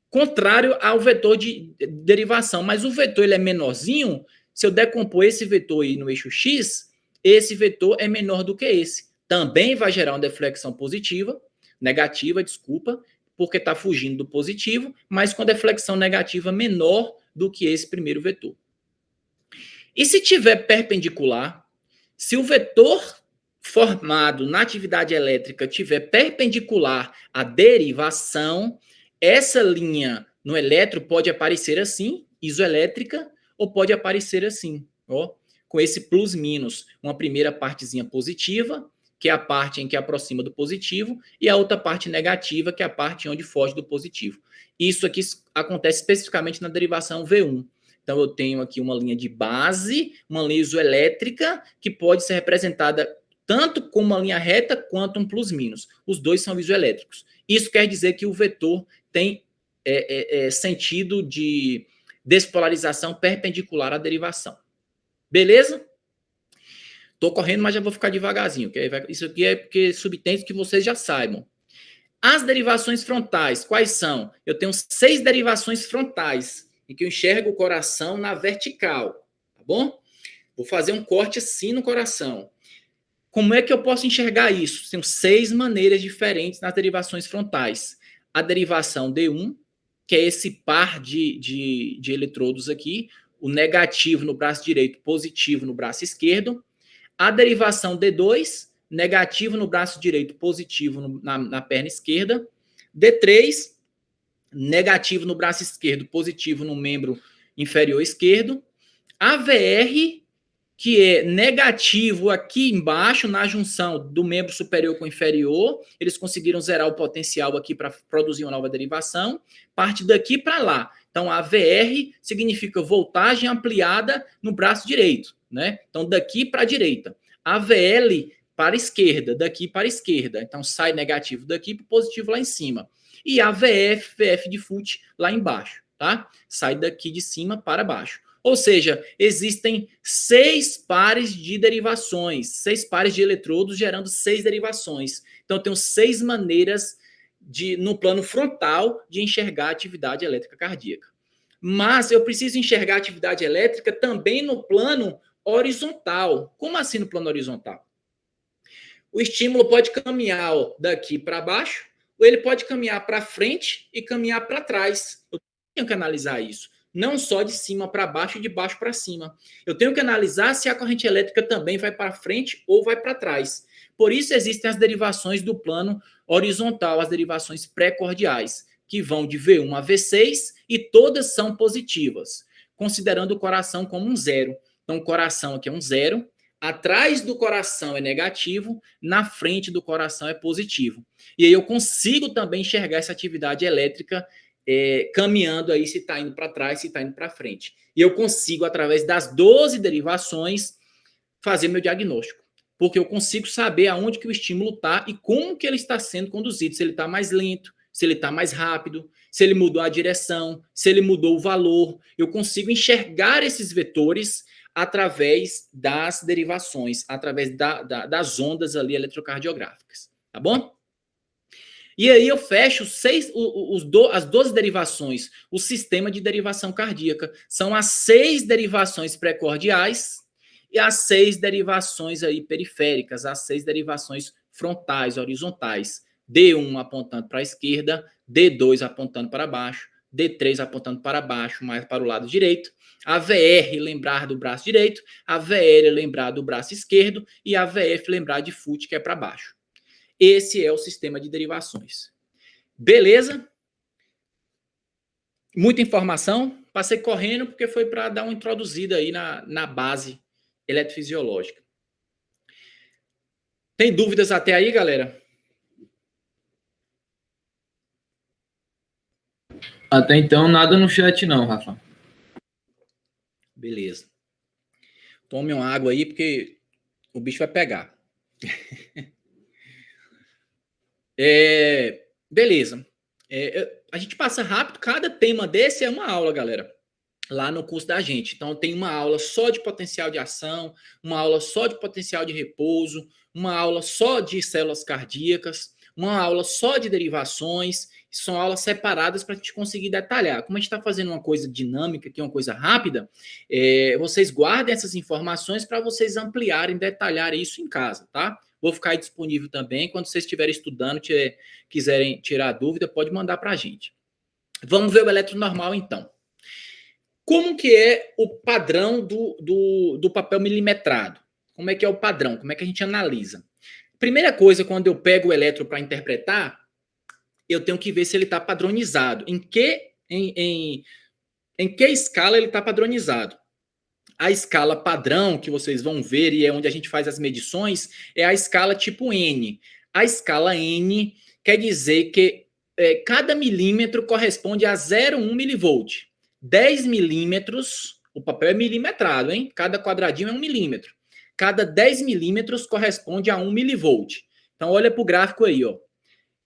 B: contrário ao vetor de derivação, mas o vetor ele é menorzinho, se eu decompor esse vetor aí no eixo X, esse vetor é menor do que esse. Também vai gerar uma deflexão negativa, porque está fugindo do positivo, mas com deflexão negativa menor do que esse primeiro vetor. E se tiver perpendicular, se o vetor formado na atividade elétrica tiver perpendicular à derivação, essa linha no elétron pode aparecer assim, isoelétrica, ou pode aparecer assim, ó, com esse plus-minus, uma primeira partezinha positiva, que é a parte em que aproxima do positivo, e a outra parte negativa, que é a parte onde foge do positivo. Isso aqui acontece especificamente na derivação V1. Então, eu tenho aqui uma linha de base, uma linha isoelétrica, que pode ser representada tanto com uma linha reta quanto um plus-minus. Os dois são isoelétricos. Isso quer dizer que o vetor tem sentido de despolarização perpendicular à derivação. Beleza? Estou correndo, mas já vou ficar devagarzinho. Isso aqui é porque subtende que vocês já saibam. As derivações frontais, quais são? Eu tenho 6 derivações frontais, em que eu enxergo o coração na vertical, tá bom? Vou fazer um corte assim no coração. Como é que eu posso enxergar isso? Tem 6 maneiras diferentes nas derivações frontais. A derivação D1, que é esse par de eletrodos aqui, o negativo no braço direito, positivo no braço esquerdo. A derivação D2, negativo no braço direito, positivo na perna esquerda. D3, negativo no braço esquerdo, positivo no membro inferior esquerdo. AVR, que é negativo aqui embaixo, na junção do membro superior com o inferior. Eles conseguiram zerar o potencial aqui para produzir uma nova derivação. Parte daqui para lá. Então, AVR significa voltagem ampliada no braço direito, né? Então, daqui para a direita. AVL para a esquerda, daqui para a esquerda. Então, sai negativo daqui para positivo lá em cima. E AVF, VF de FUT lá embaixo, tá? Sai daqui de cima para baixo. Ou seja, existem 6 pares de derivações, 6 pares de eletrodos gerando 6 derivações. Então, eu tenho 6 maneiras no plano frontal de enxergar a atividade elétrica cardíaca. Mas eu preciso enxergar a atividade elétrica também no plano horizontal. Como assim no plano horizontal? O estímulo pode caminhar daqui para baixo, ou ele pode caminhar para frente e caminhar para trás. Eu tenho que analisar isso. Não só de cima para baixo e de baixo para cima. Eu tenho que analisar se a corrente elétrica também vai para frente ou vai para trás. Por isso existem as derivações do plano horizontal, as derivações pré-cordiais, que vão de V1 a V6 e todas são positivas, considerando o coração como um zero. Então, o coração aqui é um zero, atrás do coração é negativo, na frente do coração é positivo. E aí eu consigo também enxergar essa atividade elétrica caminhando aí, se está indo para trás, se está indo para frente. E eu consigo, através das 12 derivações, fazer meu diagnóstico. Porque eu consigo saber aonde que o estímulo está e como que ele está sendo conduzido. Se ele está mais lento, se ele está mais rápido, se ele mudou a direção, se ele mudou o valor. Eu consigo enxergar esses vetores através das derivações, através das ondas ali eletrocardiográficas. Tá bom? E aí eu fecho as 12 derivações. O sistema de derivação cardíaca são as 6 derivações precordiais e as 6 derivações aí periféricas, as 6 derivações frontais, horizontais. D1 apontando para a esquerda, D2 apontando para baixo, D3 apontando para baixo, mais para o lado direito, a VR lembrar do braço direito, a VR lembrar do braço esquerdo e a VF lembrar de FUT, que é para baixo. Esse é o sistema de derivações. Beleza? Muita informação. Passei correndo porque foi para dar uma introduzida aí na base eletrofisiológica. Tem dúvidas até aí, galera?
A: Até então, nada no chat não, Rafa.
B: Beleza. Tome uma água aí, porque o bicho vai pegar. Beleza. A gente passa rápido. Cada tema desse é uma aula, galera, lá no curso da gente. Então, tem uma aula só de potencial de ação, uma aula só de potencial de repouso, uma aula só de células cardíacas, uma aula só de derivações. São aulas separadas para a gente conseguir detalhar. Como a gente está fazendo uma coisa dinâmica, que é uma coisa rápida, vocês guardem essas informações para vocês ampliarem, detalhar isso em casa, tá? Vou ficar aí disponível também. Quando vocês estiverem estudando, quiserem tirar dúvida, pode mandar para a gente. Vamos ver o eletronormal, então. Como que é o padrão do papel milimetrado? Como é que é o padrão? Como é que a gente analisa? Primeira coisa, quando eu pego o eletro para interpretar, eu tenho que ver se ele está padronizado. Em que escala ele está padronizado? A escala padrão, que vocês vão ver, e é onde a gente faz as medições, é a escala tipo N. A escala N quer dizer que cada milímetro corresponde a 0,1 milivolt. 10 milímetros, o papel é milimetrado, hein? Cada quadradinho é 1 milímetro. Cada 10 milímetros corresponde a 1 milivolt. Então, olha para o gráfico aí, ó.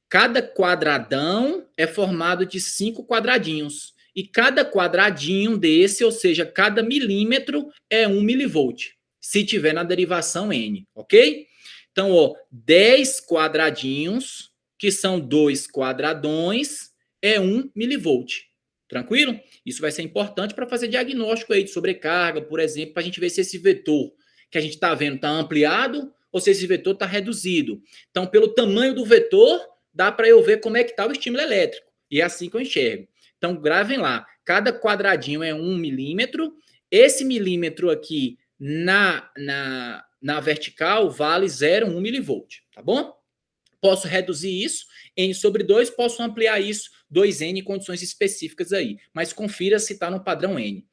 B: Cada quadradão é formado de 5 quadradinhos. E cada quadradinho desse, ou seja, cada milímetro, é 1 milivolt. Se tiver na derivação N, ok? Então, ó, 10 quadradinhos, que são 2 quadradões, é 1 milivolt. Tranquilo? Isso vai ser importante para fazer diagnóstico aí de sobrecarga, por exemplo, para a gente ver se esse vetor que a gente está vendo está ampliado ou se esse vetor está reduzido. Então, pelo tamanho do vetor, dá para eu ver como é que está o estímulo elétrico. E é assim que eu enxergo. Então, gravem lá. Cada quadradinho é 1 milímetro. Esse milímetro aqui na vertical vale 0,1 milivolt. Tá bom? Posso reduzir isso, N sobre 2. Posso ampliar isso, 2N em condições específicas aí. Mas confira se está no padrão N.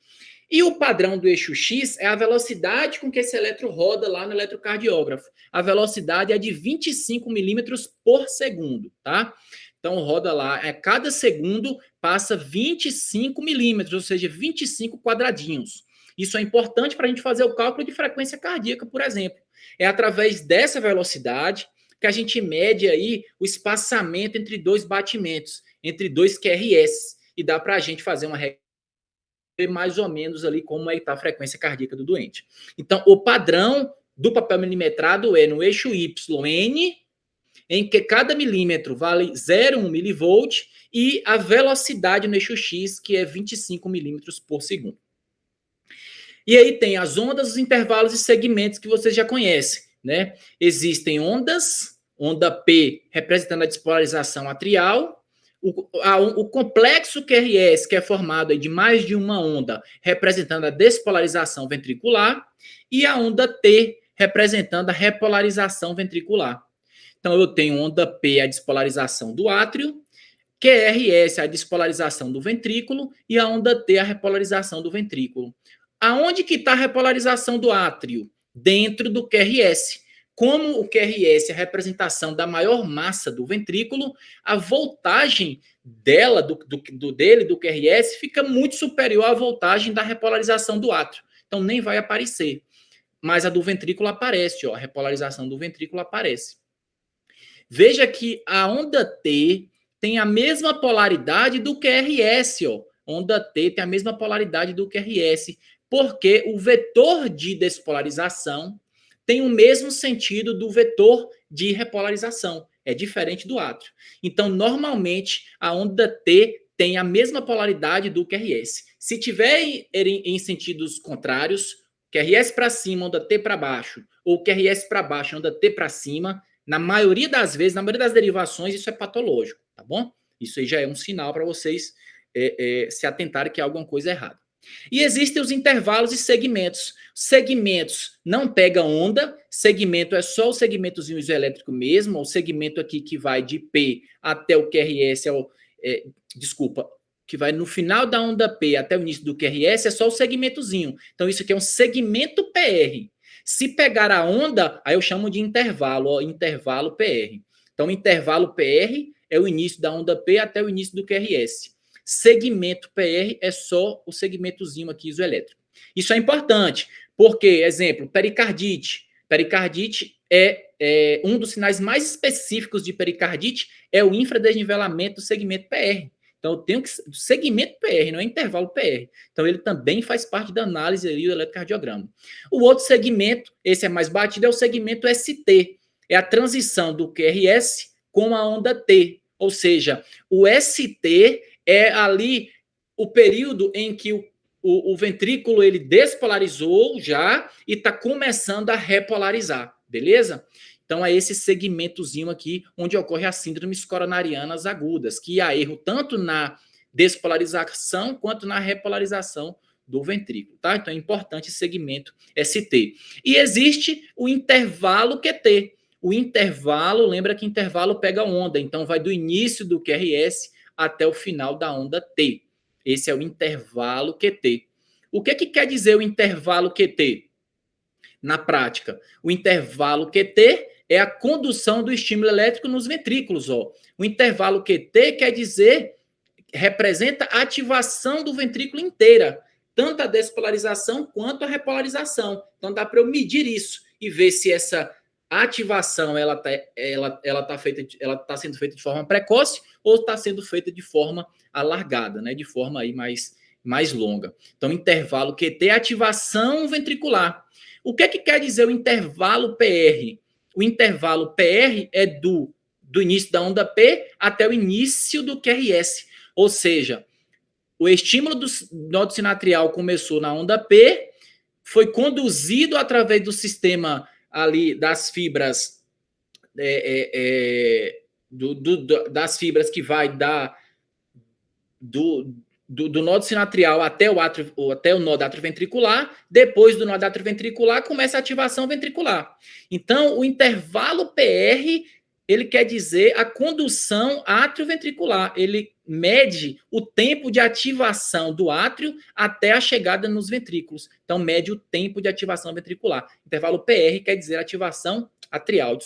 B: E o padrão do eixo X é a velocidade com que esse eletro roda lá no eletrocardiógrafo. A velocidade é de 25 milímetros por segundo, tá? Então, roda lá, cada segundo passa 25 milímetros, ou seja, 25 quadradinhos. Isso é importante para a gente fazer o cálculo de frequência cardíaca, por exemplo. É através dessa velocidade que a gente mede aí o espaçamento entre 2 batimentos, entre 2 QRS, e dá para a gente fazer uma mais ou menos ali como é que está a frequência cardíaca do doente. Então, o padrão do papel milimetrado é no eixo YN, em que cada milímetro vale 0,1 milivolt, e a velocidade no eixo X, que é 25 milímetros por segundo. E aí tem as ondas, os intervalos e segmentos que vocês já conhecem, né? Existem ondas, onda P representando a despolarização atrial, o complexo QRS, que é formado de mais de uma onda, representando a despolarização ventricular, e a onda T, representando a repolarização ventricular. Então, eu tenho onda P, a despolarização do átrio, QRS, a despolarização do ventrículo, e a onda T, a repolarização do ventrículo. Aonde que está a repolarização do átrio? Dentro do QRS. Como o QRS é a representação da maior massa do ventrículo, a voltagem dele, do QRS, fica muito superior à voltagem da repolarização do átrio. Então, nem vai aparecer. Mas a do ventrículo aparece, ó, a repolarização do ventrículo aparece. Veja que a onda T tem a mesma polaridade do QRS, ó. Onda T tem a mesma polaridade do QRS, porque o vetor de despolarização tem o mesmo sentido do vetor de repolarização. é diferente do átrio. Então, normalmente, a onda T tem a mesma polaridade do QRS. Se tiver em sentidos contrários, QRS para cima, onda T para baixo, ou QRS para baixo, onda T para cima, na maioria das vezes, na maioria das derivações, isso é patológico, tá bom? Isso aí já é um sinal para vocês se atentarem que há alguma coisa errada. E existem os intervalos e segmentos. Segmentos não pega onda, segmento é só o segmentozinho isoelétrico mesmo, o segmento aqui que vai de P até o QRS, que vai no final da onda P até o início do QRS, é só o segmentozinho. Então isso aqui é um segmento PR. Se pegar a onda, aí eu chamo de intervalo, intervalo PR. Então intervalo PR é o início da onda P até o início do QRS. Segmento PR é só o segmentozinho aqui isoelétrico. Isso é importante, porque, exemplo, pericardite. Pericardite é um dos sinais mais específicos de pericardite é o infradesnivelamento do segmento PR. Então, eu tenho que segmento PR, não é intervalo PR. Então, ele também faz parte da análise ali do eletrocardiograma. O outro segmento, esse é mais batido, é o segmento ST. É a transição do QRS com a onda T. Ou seja, o ST é ali o período em que o ventrículo ele despolarizou já e está começando a repolarizar, beleza? Então, é esse segmentozinho aqui onde ocorre as síndromes coronarianas agudas, que há erro tanto na despolarização quanto na repolarização do ventrículo, tá? Então, é importante esse segmento ST. E existe o intervalo QT. O intervalo, lembra que intervalo pega onda, então vai do início do QRS até o final da onda T. Esse é o intervalo QT. O que quer dizer o intervalo QT? Na prática, o intervalo QT é a condução do estímulo elétrico nos ventrículos. Ó. O intervalo QT quer dizer, representa a ativação do ventrículo inteira, tanto a despolarização quanto a repolarização. Então dá para eu medir isso e ver se essa ativação ela tá sendo feita de forma precoce ou está sendo feita de forma alargada, né? De forma aí mais longa. Então, intervalo QT é ativação ventricular. O que quer dizer o intervalo PR? O intervalo PR é do início da onda P até o início do QRS. Ou seja, o estímulo do nódo sinatrial começou na onda P, foi conduzido através do sistema ali das fibras das fibras que vai do nódo sinatrial até o nódo atrioventricular. Depois do nódo atrioventricular começa a ativação ventricular. Então, o intervalo PR ele quer dizer a condução atrioventricular. Ele mede o tempo de ativação do átrio até a chegada nos ventrículos. Então, mede o tempo de ativação ventricular. Intervalo PR quer dizer ativação atrial,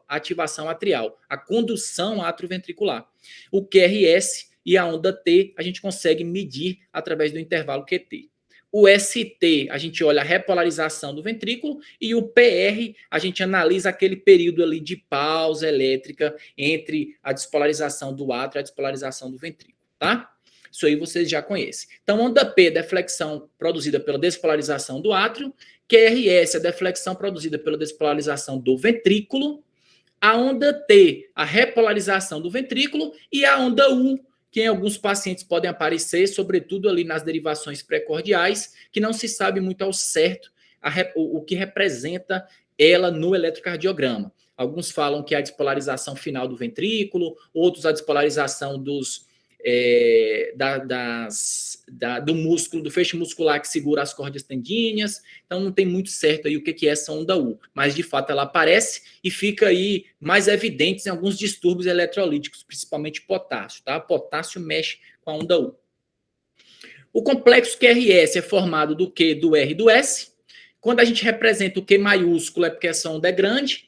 B: ativação atrial, a condução atrioventricular. O QRS e a onda T a gente consegue medir através do intervalo QT. O ST, a gente olha a repolarização do ventrículo e o PR, a gente analisa aquele período ali de pausa elétrica entre a despolarização do átrio e a despolarização do ventrículo, tá? Isso aí vocês já conhecem. Então, onda P, deflexão produzida pela despolarização do átrio, QRS, a deflexão produzida pela despolarização do ventrículo, a onda T, a repolarização do ventrículo e a onda U, que em alguns pacientes podem aparecer, sobretudo ali nas derivações precordiais, que não se sabe muito ao certo o que representa ela no eletrocardiograma. Alguns falam que é a despolarização final do ventrículo, outros a despolarização do músculo, do feixe muscular que segura as cordas tendíneas. Então não tem muito certo aí o que é essa onda U, mas de fato ela aparece e fica aí mais evidente em alguns distúrbios eletrolíticos, principalmente potássio, tá? Potássio mexe com a onda U. O complexo QRS é formado do Q, do R e do S. Quando a gente representa o Q maiúsculo é porque essa onda é grande.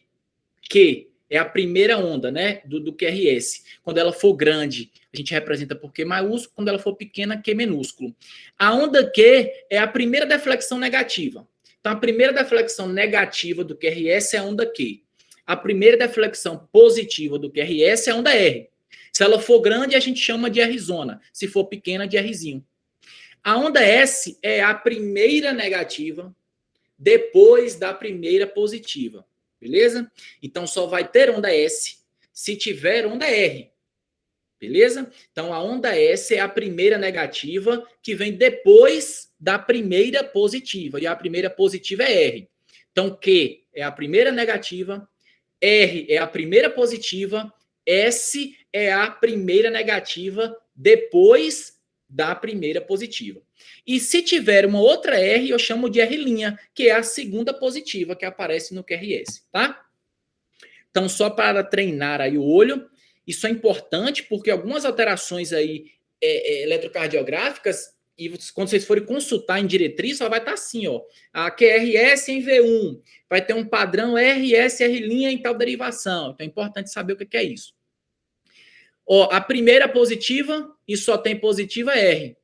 B: Q é a primeira onda, né, do QRS. Quando ela for grande, a gente representa por Q maiúsculo. Quando ela for pequena, Q minúsculo. A onda Q é a primeira deflexão negativa. Então, a primeira deflexão negativa do QRS é a onda Q. A primeira deflexão positiva do QRS é a onda R. Se ela for grande, a gente chama de R-zona. Se for pequena, de Rzinho. A onda S é a primeira negativa depois da primeira positiva. Beleza? Então, só vai ter onda S se tiver onda R. Beleza? Então, a onda S é a primeira negativa que vem depois da primeira positiva. E a primeira positiva é R. Então, Q é a primeira negativa, R é a primeira positiva, S é a primeira negativa depois da primeira positiva. E se tiver uma outra R, eu chamo de R', que é a segunda positiva que aparece no QRS, tá? Então, só para treinar aí o olho, isso é importante porque algumas alterações aí eletrocardiográficas, e quando vocês forem consultar em diretriz, só vai estar assim, ó, a QRS em V1, vai ter um padrão RS, R' em tal derivação. Então é importante saber o que é isso. Ó, a primeira positiva, e só tem positiva R.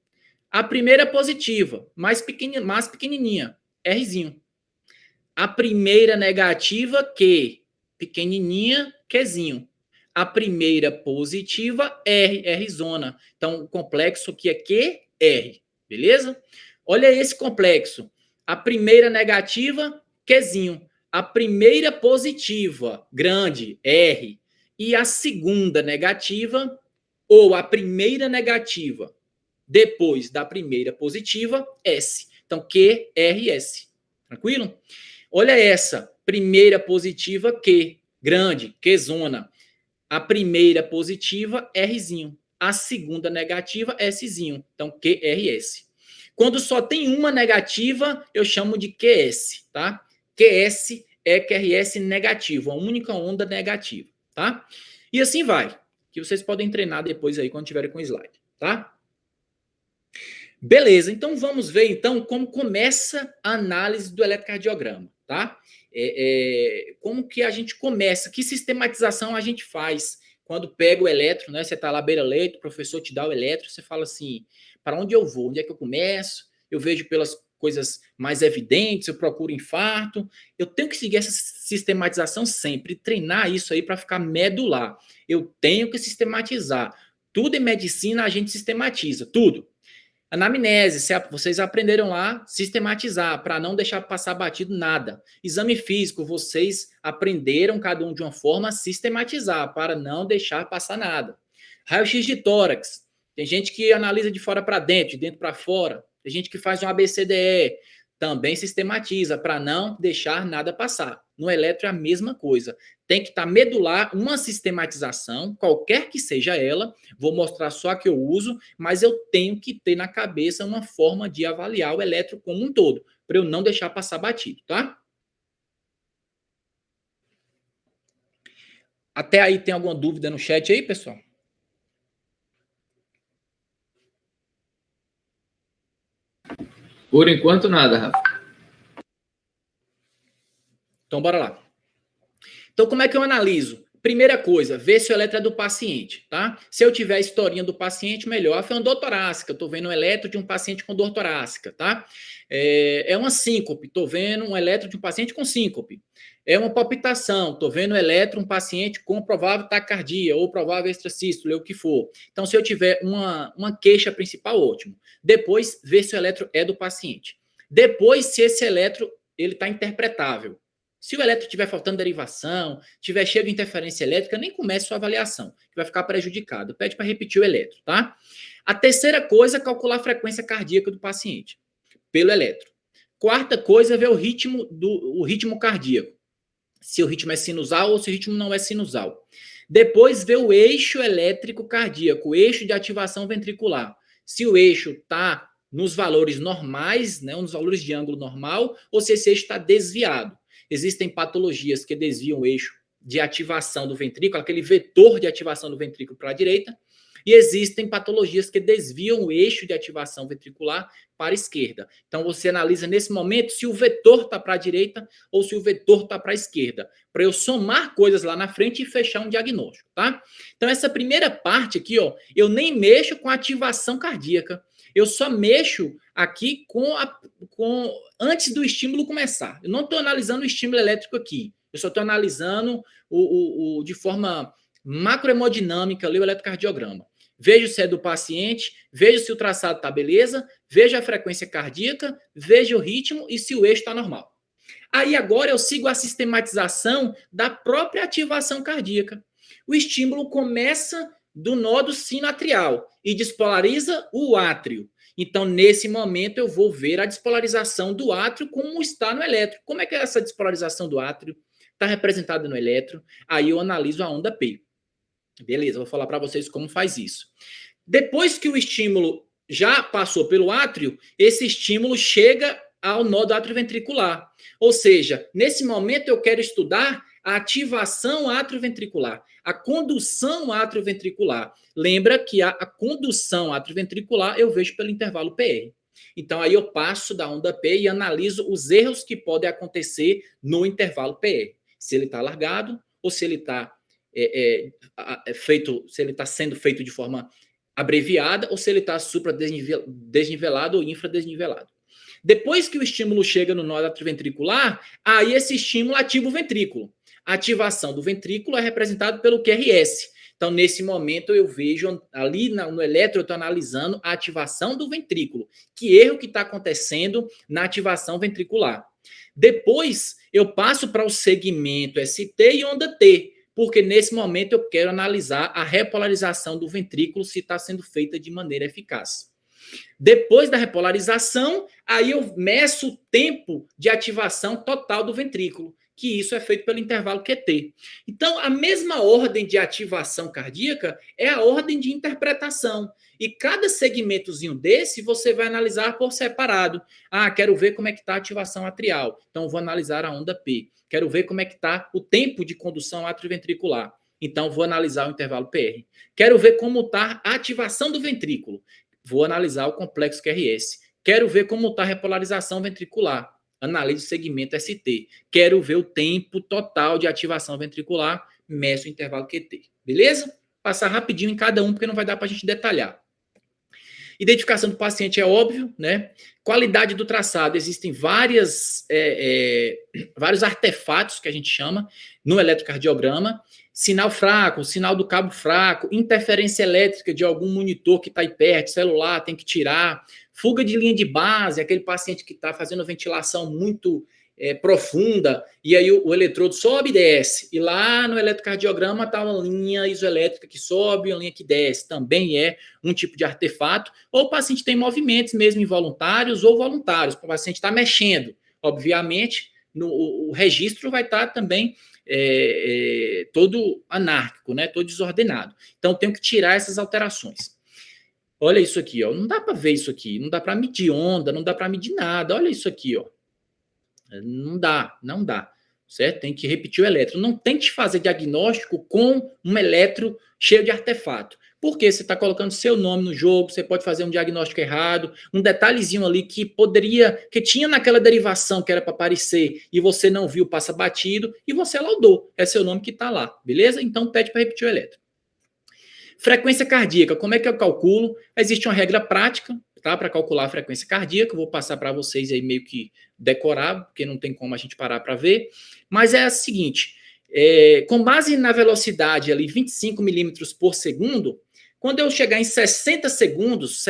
B: A primeira positiva, mais pequenininha, Rzinho. A primeira negativa, Q, pequenininha, Qzinho. A primeira positiva, R zona. Então, o complexo aqui é QR, beleza? Olha esse complexo. A primeira negativa, Qzinho. A primeira positiva, grande, R. E a segunda negativa, ou a primeira negativa, depois da primeira positiva, S. Então, QRS. Tranquilo? Olha essa. Primeira positiva, Q. Grande, Qzona. A primeira positiva, Rzinho. A segunda negativa, Szinho. Então, QRS. Quando só tem uma negativa, eu chamo de QS, tá? QS é QRS negativo, a única onda negativa, tá? E assim vai, que vocês podem treinar depois aí quando tiverem com o slide, tá? Beleza, então vamos ver então como começa a análise do eletrocardiograma, tá? Como que a gente começa, que sistematização a gente faz quando pega o eletro, né? Você está lá beira-leito, o professor te dá o eletro, você fala assim, para onde eu vou? Onde é que eu começo? Eu vejo pelas coisas mais evidentes, eu procuro infarto. Eu tenho que seguir essa sistematização sempre, treinar isso aí para ficar medular. Eu tenho que sistematizar. Tudo em medicina a gente sistematiza, tudo. Anamnese, vocês aprenderam lá sistematizar, para não deixar passar batido nada. Exame físico, vocês aprenderam cada um de uma forma a sistematizar, para não deixar passar nada. Raio-x de tórax. Tem gente que analisa de fora para dentro, de dentro para fora. Tem gente que faz um ABCDE. Também sistematiza, para não deixar nada passar. No eletro é a mesma coisa. Tem que estar medular uma sistematização, qualquer que seja ela. Vou mostrar só a que eu uso, mas eu tenho que ter na cabeça uma forma de avaliar o eletro como um todo, para eu não deixar passar batido, tá? Até aí tem alguma dúvida no chat aí, pessoal?
A: Por enquanto, nada, Rafa.
B: Então, bora lá. Então, como é que eu analiso? Primeira coisa, ver se o eletro é do paciente, tá? Se eu tiver a historinha do paciente, melhor. Foi uma dor torácica, tô vendo um eletro de um paciente com dor torácica, tá? É uma síncope, tô vendo um eletro de um paciente com síncope. É uma palpitação, tô vendo um eletro de um paciente com provável taquicardia ou provável extrasístole, ou o que for. Então, se eu tiver uma queixa principal, ótimo. Depois, ver se o eletro é do paciente. Depois, se esse eletro ele está interpretável. Se o eletro estiver faltando derivação, estiver cheio de interferência elétrica, nem comece sua avaliação, que vai ficar prejudicado. Pede para repetir o eletro, tá? A terceira coisa é calcular a frequência cardíaca do paciente, pelo eletro. Quarta coisa é ver o ritmo cardíaco. Se o ritmo é sinusal ou se o ritmo não é sinusal. Depois, ver o eixo elétrico cardíaco, o eixo de ativação ventricular. Se o eixo está nos valores normais, né, nos valores de ângulo normal, ou se esse eixo está desviado. Existem patologias que desviam o eixo de ativação do ventrículo, aquele vetor de ativação do ventrículo para a direita, e existem patologias que desviam o eixo de ativação ventricular para a esquerda. Então, você analisa nesse momento se o vetor está para a direita ou se o vetor está para a esquerda, para eu somar coisas lá na frente e fechar um diagnóstico, tá? Então, essa primeira parte aqui, ó, eu nem mexo com a ativação cardíaca. Eu só mexo aqui antes do estímulo começar. Eu não estou analisando o estímulo elétrico aqui. Eu só estou analisando de forma macrohemodinâmica ali, o eletrocardiograma. Vejo se é do paciente, vejo se o traçado está beleza, vejo a frequência cardíaca, vejo o ritmo e se o eixo está normal. Aí agora eu sigo a sistematização da própria ativação cardíaca. o estímulo começa do nódo sinoatrial e despolariza o átrio. Então, nesse momento, eu vou ver a despolarização do átrio como está no elétron. Como é que é essa despolarização do átrio? Está representada no elétron. Aí eu analiso a onda P. Beleza, vou falar para vocês como faz isso. Depois que o estímulo já passou pelo átrio, esse estímulo chega ao nódo atrioventricular. Ou seja, nesse momento eu quero estudar a ativação atrioventricular, a condução atrioventricular. Lembra que a condução atrioventricular eu vejo pelo intervalo PR. Então, aí eu passo da onda P e analiso os erros que podem acontecer no intervalo PR. Se ele está largado ou se ele está se ele está sendo feito de forma abreviada ou se ele está supradesnivelado ou infradesnivelado. Depois que o estímulo chega no nódo atrioventricular, aí esse estímulo ativa o ventrículo. A ativação do ventrículo é representada pelo QRS. Então, nesse momento, eu vejo ali no eletro, eu estou analisando a ativação do ventrículo. Que erro que está acontecendo na ativação ventricular. Depois, eu passo para o segmento ST e onda T, porque nesse momento eu quero analisar a repolarização do ventrículo se está sendo feita de maneira eficaz. Depois da repolarização, aí eu meço o tempo de ativação total do ventrículo, que isso é feito pelo intervalo QT. Então, a mesma ordem de ativação cardíaca é a ordem de interpretação. E cada segmentozinho desse você vai analisar por separado. Ah, quero ver como é que está a ativação atrial. Então, vou analisar a onda P. Quero ver como é que está o tempo de condução atrioventricular. Então, vou analisar o intervalo PR. Quero ver como está a ativação do ventrículo. Vou analisar o complexo QRS. Quero ver como está a repolarização ventricular. Analise o segmento ST. Quero ver o tempo total de ativação ventricular. Meço o intervalo QT. Beleza? Passar rapidinho em cada um, porque não vai dar para a gente detalhar. Identificação do paciente é óbvio, né? Qualidade do traçado. Existem vários artefatos que a gente chama no eletrocardiograma. Sinal fraco, sinal do cabo fraco, interferência elétrica de algum monitor que está aí perto, celular, tem que tirar. Fuga de linha de base, aquele paciente que está fazendo ventilação muito profunda, e aí o eletrodo sobe e desce. E lá no eletrocardiograma está uma linha isoelétrica que sobe e uma linha que desce. Também é um tipo de artefato. Ou o paciente tem movimentos mesmo involuntários ou voluntários. O paciente está mexendo. Obviamente, o registro vai estar também todo anárquico, né? Todo desordenado. Então, tenho que tirar essas alterações. Olha isso aqui, ó. Não dá para ver isso aqui. Não dá para medir onda, não dá para medir nada. Olha isso aqui, ó. Não dá, certo? Tem que repetir o eletro. Não tente fazer diagnóstico com um eletro cheio de artefato. Porque você está colocando seu nome no jogo, você pode fazer um diagnóstico errado, um detalhezinho ali que tinha naquela derivação que era para aparecer e você não viu, passa batido e você laudou. É seu nome que está lá, beleza? Então pede para repetir o eletro. Frequência cardíaca, como é que eu calculo? Existe uma regra prática, tá, para calcular a frequência cardíaca, eu vou passar para vocês aí meio que decorar, porque não tem como a gente parar para ver, mas é a seguinte, com base na velocidade ali 25 milímetros por segundo, quando eu chegar em 60 segundos,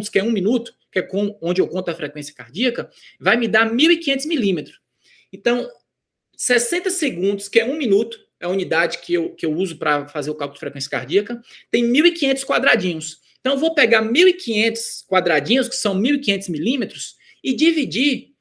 B: que é 1 minuto, que é onde eu conto a frequência cardíaca, vai me dar 1.500 milímetros. Então, 60 segundos, que é 1 minuto, é a unidade que eu uso para fazer o cálculo de frequência cardíaca, tem 1.500 quadradinhos. Então, eu vou pegar 1.500 quadradinhos, que são 1.500 milímetros, e dividir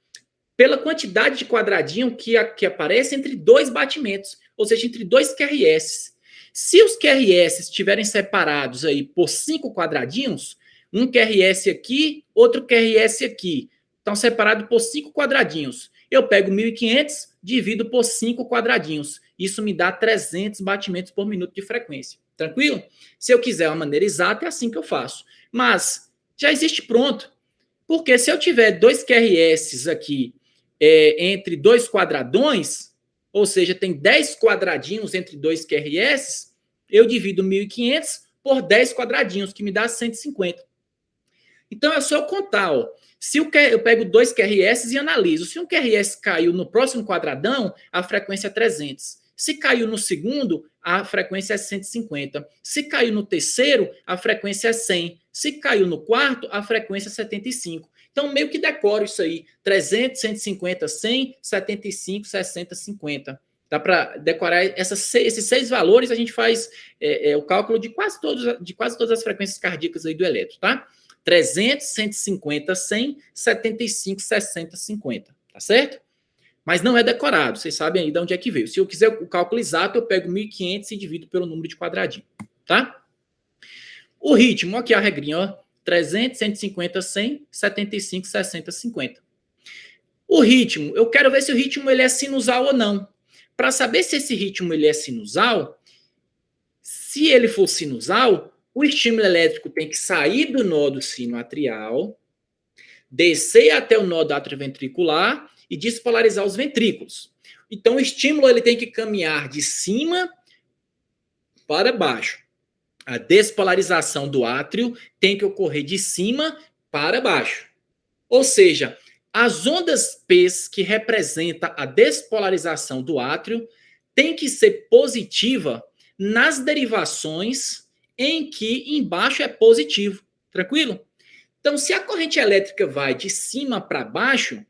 B: pela quantidade de quadradinho que aparece entre dois batimentos, ou seja, entre dois QRS. Se os QRS estiverem separados aí por 5 quadradinhos, um QRS aqui, outro QRS aqui, estão separados por 5 quadradinhos. Eu pego 1.500, divido por 5 quadradinhos. Isso me dá 300 batimentos por minuto de frequência. Tranquilo? Se eu quiser uma maneira exata, é assim que eu faço. Mas já existe pronto. Porque se eu tiver 2 QRS aqui entre 2 quadradões, ou seja, tem 10 quadradinhos entre 2 QRS, eu divido 1.500 por 10 quadradinhos, que me dá 150. Então, é só eu contar, ó. Se eu pego 2 QRS e analiso. Se um QRS caiu no próximo quadradão, a frequência é 300. Se caiu no segundo, a frequência é 150. Se caiu no terceiro, a frequência é 100. Se caiu no quarto, a frequência é 75. Então, meio que decoro isso aí. 300, 150, 100, 75, 60, 50. Dá para decorar esses 6 valores, a gente faz o cálculo de quase todas as frequências cardíacas aí do eletro, tá? 300, 150, 100, 75, 60, 50, tá certo? Mas não é decorado, vocês sabem aí de onde é que veio. Se eu quiser o cálculo exato, eu pego 1.500 e divido pelo número de quadradinho, tá? O ritmo, aqui a regrinha, ó, 300, 150, 100, 75, 60, 50. O ritmo, eu quero ver se o ritmo ele é sinusal ou não. Para saber se esse ritmo ele é sinusal, se ele for sinusal, o estímulo elétrico tem que sair do nódo sinoatrial, descer até o nódo atrioventricular e despolarizar os ventrículos. Então, o estímulo ele tem que caminhar de cima para baixo. A despolarização do átrio tem que ocorrer de cima para baixo. Ou seja, as ondas P que representam a despolarização do átrio tem que ser positiva nas derivações em que embaixo é positivo. Tranquilo? Então, se a corrente elétrica vai de cima para baixo,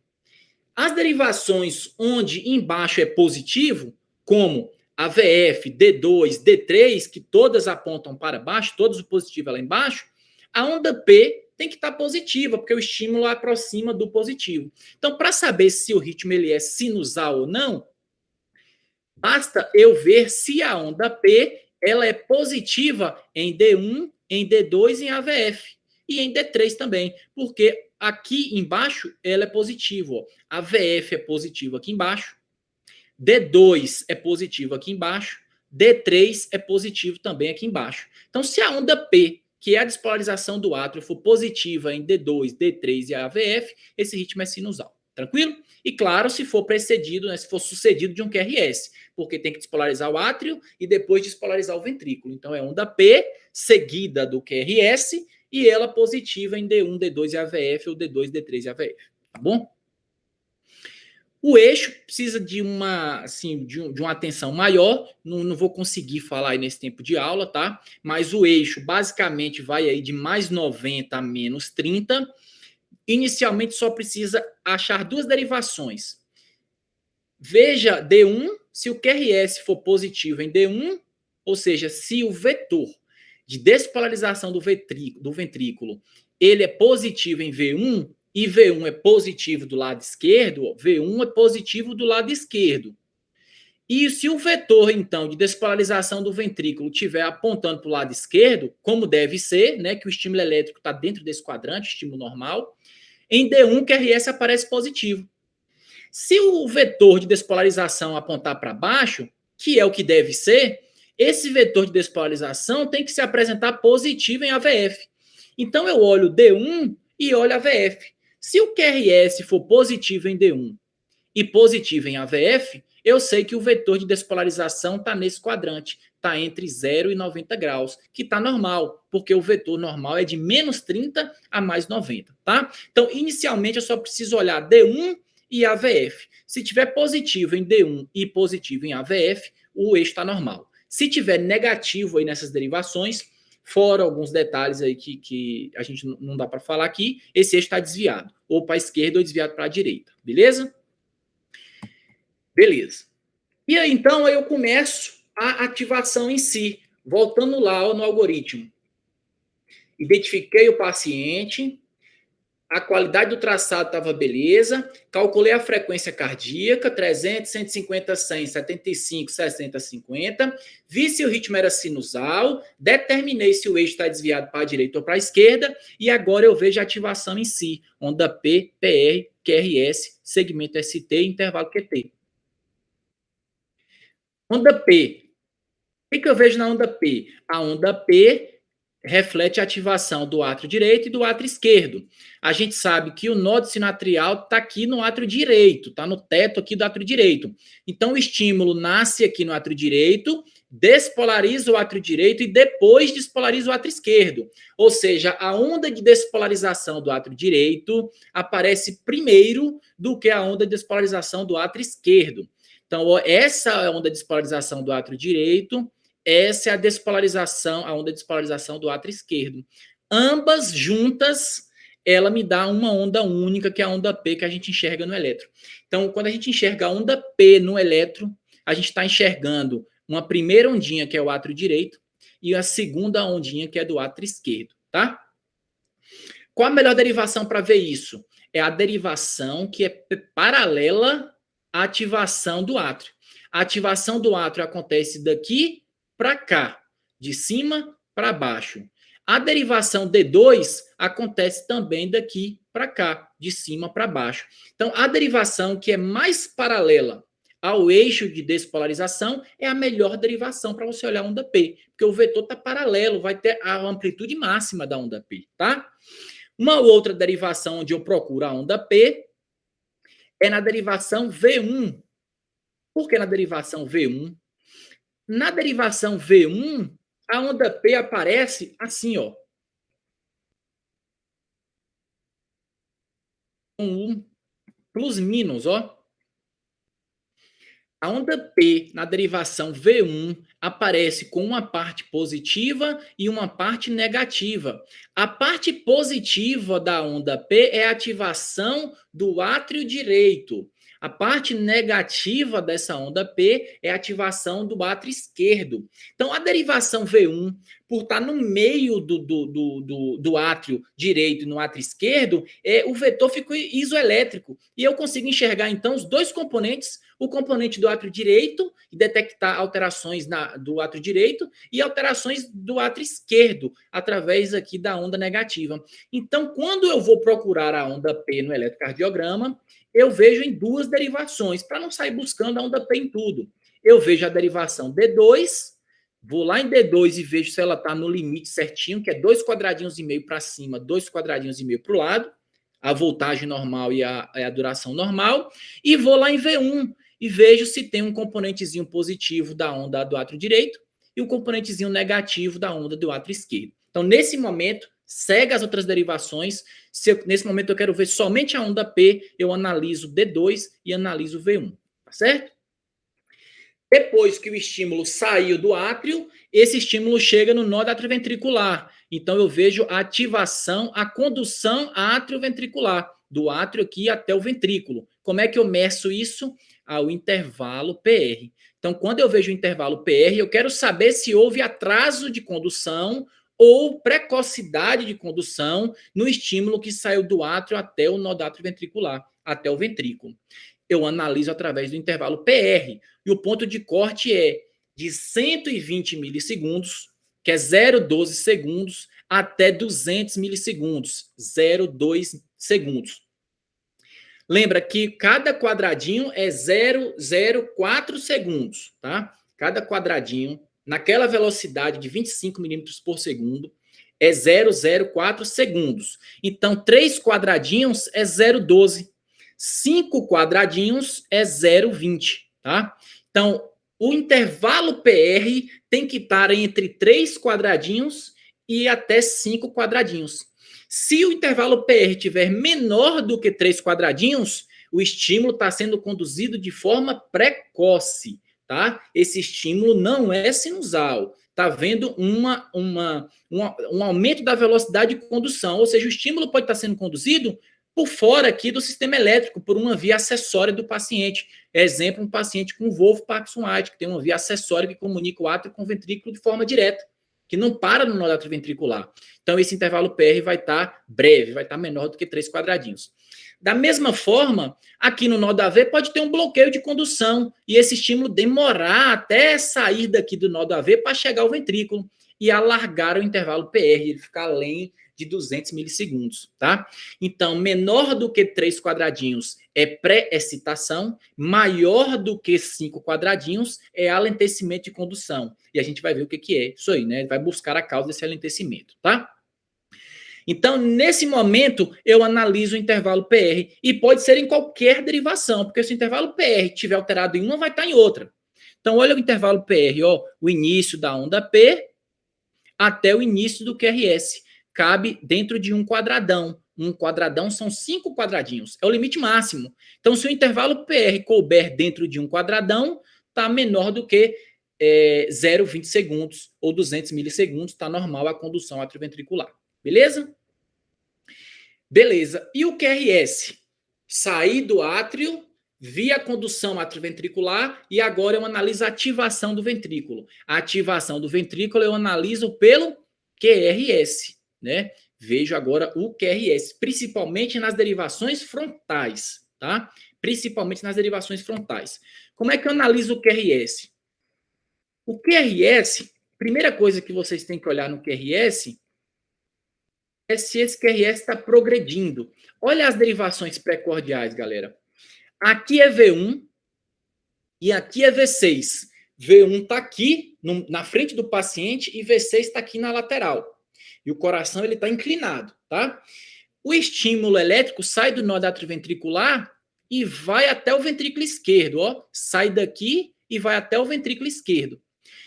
B: as derivações onde embaixo é positivo, como AVF, D2, D3, que todas apontam para baixo, todos o positivo é lá embaixo, a onda P tem que estar positiva, porque o estímulo aproxima do positivo. Então, para saber se o ritmo ele é sinusal ou não, basta eu ver se a onda P ela é positiva em D1, em D2 e em AVF. E em D3 também, porque aqui embaixo ela é positiva. Ó. A VF é positivo aqui embaixo, D2 é positivo aqui embaixo, D3 é positivo também aqui embaixo. Então, se a onda P, que é a despolarização do átrio, for positiva em D2, D3 e AVF, esse ritmo é sinusal. Tranquilo? E claro, se for precedido, né, se for sucedido de um QRS, porque tem que despolarizar o átrio e depois despolarizar o ventrículo. Então, é onda P seguida do QRS e ela positiva em D1, D2 e AVF ou D2, D3 e AVF. Tá bom? O eixo precisa de uma atenção maior, não vou conseguir falar aí nesse tempo de aula, tá? Mas o eixo basicamente vai aí de mais 90 a menos 30. Inicialmente só precisa achar 2 derivações. Veja D1, se o QRS for positivo em D1, ou seja, se o vetor de despolarização do ventrículo ele é positivo em V1, e V1 é positivo do lado esquerdo, V1 é positivo do lado esquerdo. E se o vetor, então, de despolarização do ventrículo estiver apontando para o lado esquerdo, como deve ser, né, que o estímulo elétrico está dentro desse quadrante, estímulo normal, em D1, QRS aparece positivo. Se o vetor de despolarização apontar para baixo, que é o que deve ser, esse vetor de despolarização tem que se apresentar positivo em AVF. Então, eu olho D1 e olho AVF. Se o QRS for positivo em D1 e positivo em AVF, eu sei que o vetor de despolarização está nesse quadrante, está entre 0 e 90 graus, que está normal, porque o vetor normal é de menos 30 a mais 90, tá? Então, inicialmente, eu só preciso olhar D1 e AVF. Se tiver positivo em D1 e positivo em AVF, o eixo está normal. Se tiver negativo aí nessas derivações, fora alguns detalhes aí que a gente não dá para falar aqui, esse eixo está desviado, ou para a esquerda ou desviado para a direita, beleza? Beleza. E aí, então, eu começo a ativação em si, voltando lá no algoritmo. Identifiquei o paciente, a qualidade do traçado estava beleza, calculei a frequência cardíaca, 300, 150, 100, 75, 60, 50, vi se o ritmo era sinusal, determinei se o eixo está desviado para a direita ou para a esquerda, e agora eu vejo a ativação em si, onda P, PR, QRS, segmento ST e intervalo QT. Onda P. O que eu vejo na onda P? A onda P reflete a ativação do átrio direito e do átrio esquerdo. A gente sabe que o nódo sinoatrial está aqui no átrio direito, está no teto aqui do átrio direito. Então, o estímulo nasce aqui no átrio direito, despolariza o átrio direito e depois despolariza o átrio esquerdo. Ou seja, a onda de despolarização do átrio direito aparece primeiro do que a onda de despolarização do átrio esquerdo. Então, essa é a onda de despolarização do átrio direito, essa é a despolarização, a onda de despolarização do átrio esquerdo. Ambas juntas, ela me dá uma onda única, que é a onda P que a gente enxerga no eletro. Então, quando a gente enxerga a onda P no eletro, a gente está enxergando uma primeira ondinha, que é o átrio direito, e a segunda ondinha, que é do átrio esquerdo, tá? Qual a melhor derivação para ver isso? É a derivação que é paralela à ativação do átrio. A ativação do átrio acontece daqui para cá, de cima para baixo. A derivação D2 acontece também daqui para cá, de cima para baixo. Então, a derivação que é mais paralela ao eixo de despolarização é a melhor derivação para você olhar a onda P, porque o vetor está paralelo, vai ter a amplitude máxima da onda P, tá? Uma outra derivação onde eu procuro a onda P é na derivação V1. Por que na derivação V1? Na derivação V1, a onda P aparece assim, ó. Com um plus minus, ó. A onda P na derivação V1 aparece com uma parte positiva e uma parte negativa. A parte positiva da onda P é a ativação do átrio direito. A parte negativa dessa onda P é a ativação do átrio esquerdo. Então, a derivação V1, por estar no meio do átrio direito e no átrio esquerdo, o vetor fica isoelétrico. E eu consigo enxergar, então, os dois componentes, o componente do átrio direito, e detectar alterações do átrio direito e alterações do átrio esquerdo, através aqui da onda negativa. Então, quando eu vou procurar a onda P no eletrocardiograma, eu vejo em duas derivações, para não sair buscando a onda P em tudo. Eu vejo a derivação D2, vou lá em D2 e vejo se ela está no limite certinho, que é 2 quadradinhos e meio para cima, 2 quadradinhos e meio para o lado, a voltagem normal e a duração normal, e vou lá em V1 e vejo se tem um componentezinho positivo da onda do átrio direito e um componentezinho negativo da onda do átrio esquerdo. Então, nesse momento, segue as outras derivações. Nesse momento eu quero ver somente a onda P, eu analiso D2 e analiso V1, tá certo? Depois que o estímulo saiu do átrio, esse estímulo chega no nó atrioventricular. Então eu vejo a ativação, a condução atrioventricular, do átrio aqui até o ventrículo. Como é que eu meço isso? Ao intervalo PR. Então, quando eu vejo o intervalo PR, eu quero saber se houve atraso de condução ou precocidade de condução no estímulo que saiu do átrio até o nó atrioventricular, até o ventrículo. Eu analiso através do intervalo PR. E o ponto de corte é de 120 milissegundos, que é 0,12 segundos, até 200 milissegundos, 0,2 segundos. Lembra que cada quadradinho é 0,04 segundos, tá? Cada quadradinho, naquela velocidade de 25 milímetros por segundo, é 0,04 segundos. Então, 3 quadradinhos é 0,12. 5 quadradinhos é 0,20, tá? Então, o intervalo PR tem que estar entre 3 quadradinhos e até 5 quadradinhos. Se o intervalo PR tiver menor do que 3 quadradinhos, o estímulo está sendo conduzido de forma precoce, tá? Esse estímulo não é sinusal. Está havendo um aumento da velocidade de condução, ou seja, o estímulo pode estar sendo conduzido por fora aqui do sistema elétrico, por uma via acessória do paciente. Exemplo, um paciente com Wolff-Parkinson-White, que tem uma via acessória que comunica o átrio com o ventrículo de forma direta, que não para no nó atrioventricular. Então, esse intervalo PR vai estar breve, vai estar menor do que 3 quadradinhos. Da mesma forma, aqui no nó da AV pode ter um bloqueio de condução e esse estímulo demorar até sair daqui do nó da AV para chegar ao ventrículo e alargar o intervalo PR, ele ficar além de 200 milissegundos, tá? Então, menor do que 3 quadradinhos é pré-excitação, maior do que 5 quadradinhos é alentecimento de condução. E a gente vai ver o que é isso aí, né? Vai buscar a causa desse alentecimento, tá? Então, nesse momento, eu analiso o intervalo PR. E pode ser em qualquer derivação, porque se o intervalo PR estiver alterado em uma, vai estar em outra. Então, olha o intervalo PR, ó, o início da onda P até o início do QRS. Cabe dentro de um quadradão. Um quadradão são 5 quadradinhos. É o limite máximo. Então, se o intervalo PR couber dentro de um quadradão, está menor do que 0,20 segundos ou 200 milissegundos. Está normal a condução atrioventricular. Beleza? Beleza. E o QRS? Sair do átrio, vi a condução atrioventricular e agora eu analiso a ativação do ventrículo. A ativação do ventrículo eu analiso pelo QRS, né? Vejo agora o QRS, principalmente nas derivações frontais, tá? Principalmente nas derivações frontais. Como é que eu analiso o QRS? O QRS, primeira coisa que vocês têm que olhar no QRS é se esse QRS está progredindo. Olha as derivações precordiais, galera. Aqui é V1 e aqui é V6. V1 está aqui na frente do paciente e V6 está aqui na lateral. E o coração ele está inclinado, tá? O estímulo elétrico sai do nó atrioventricular e vai até o ventrículo esquerdo, ó. Sai daqui e vai até o ventrículo esquerdo.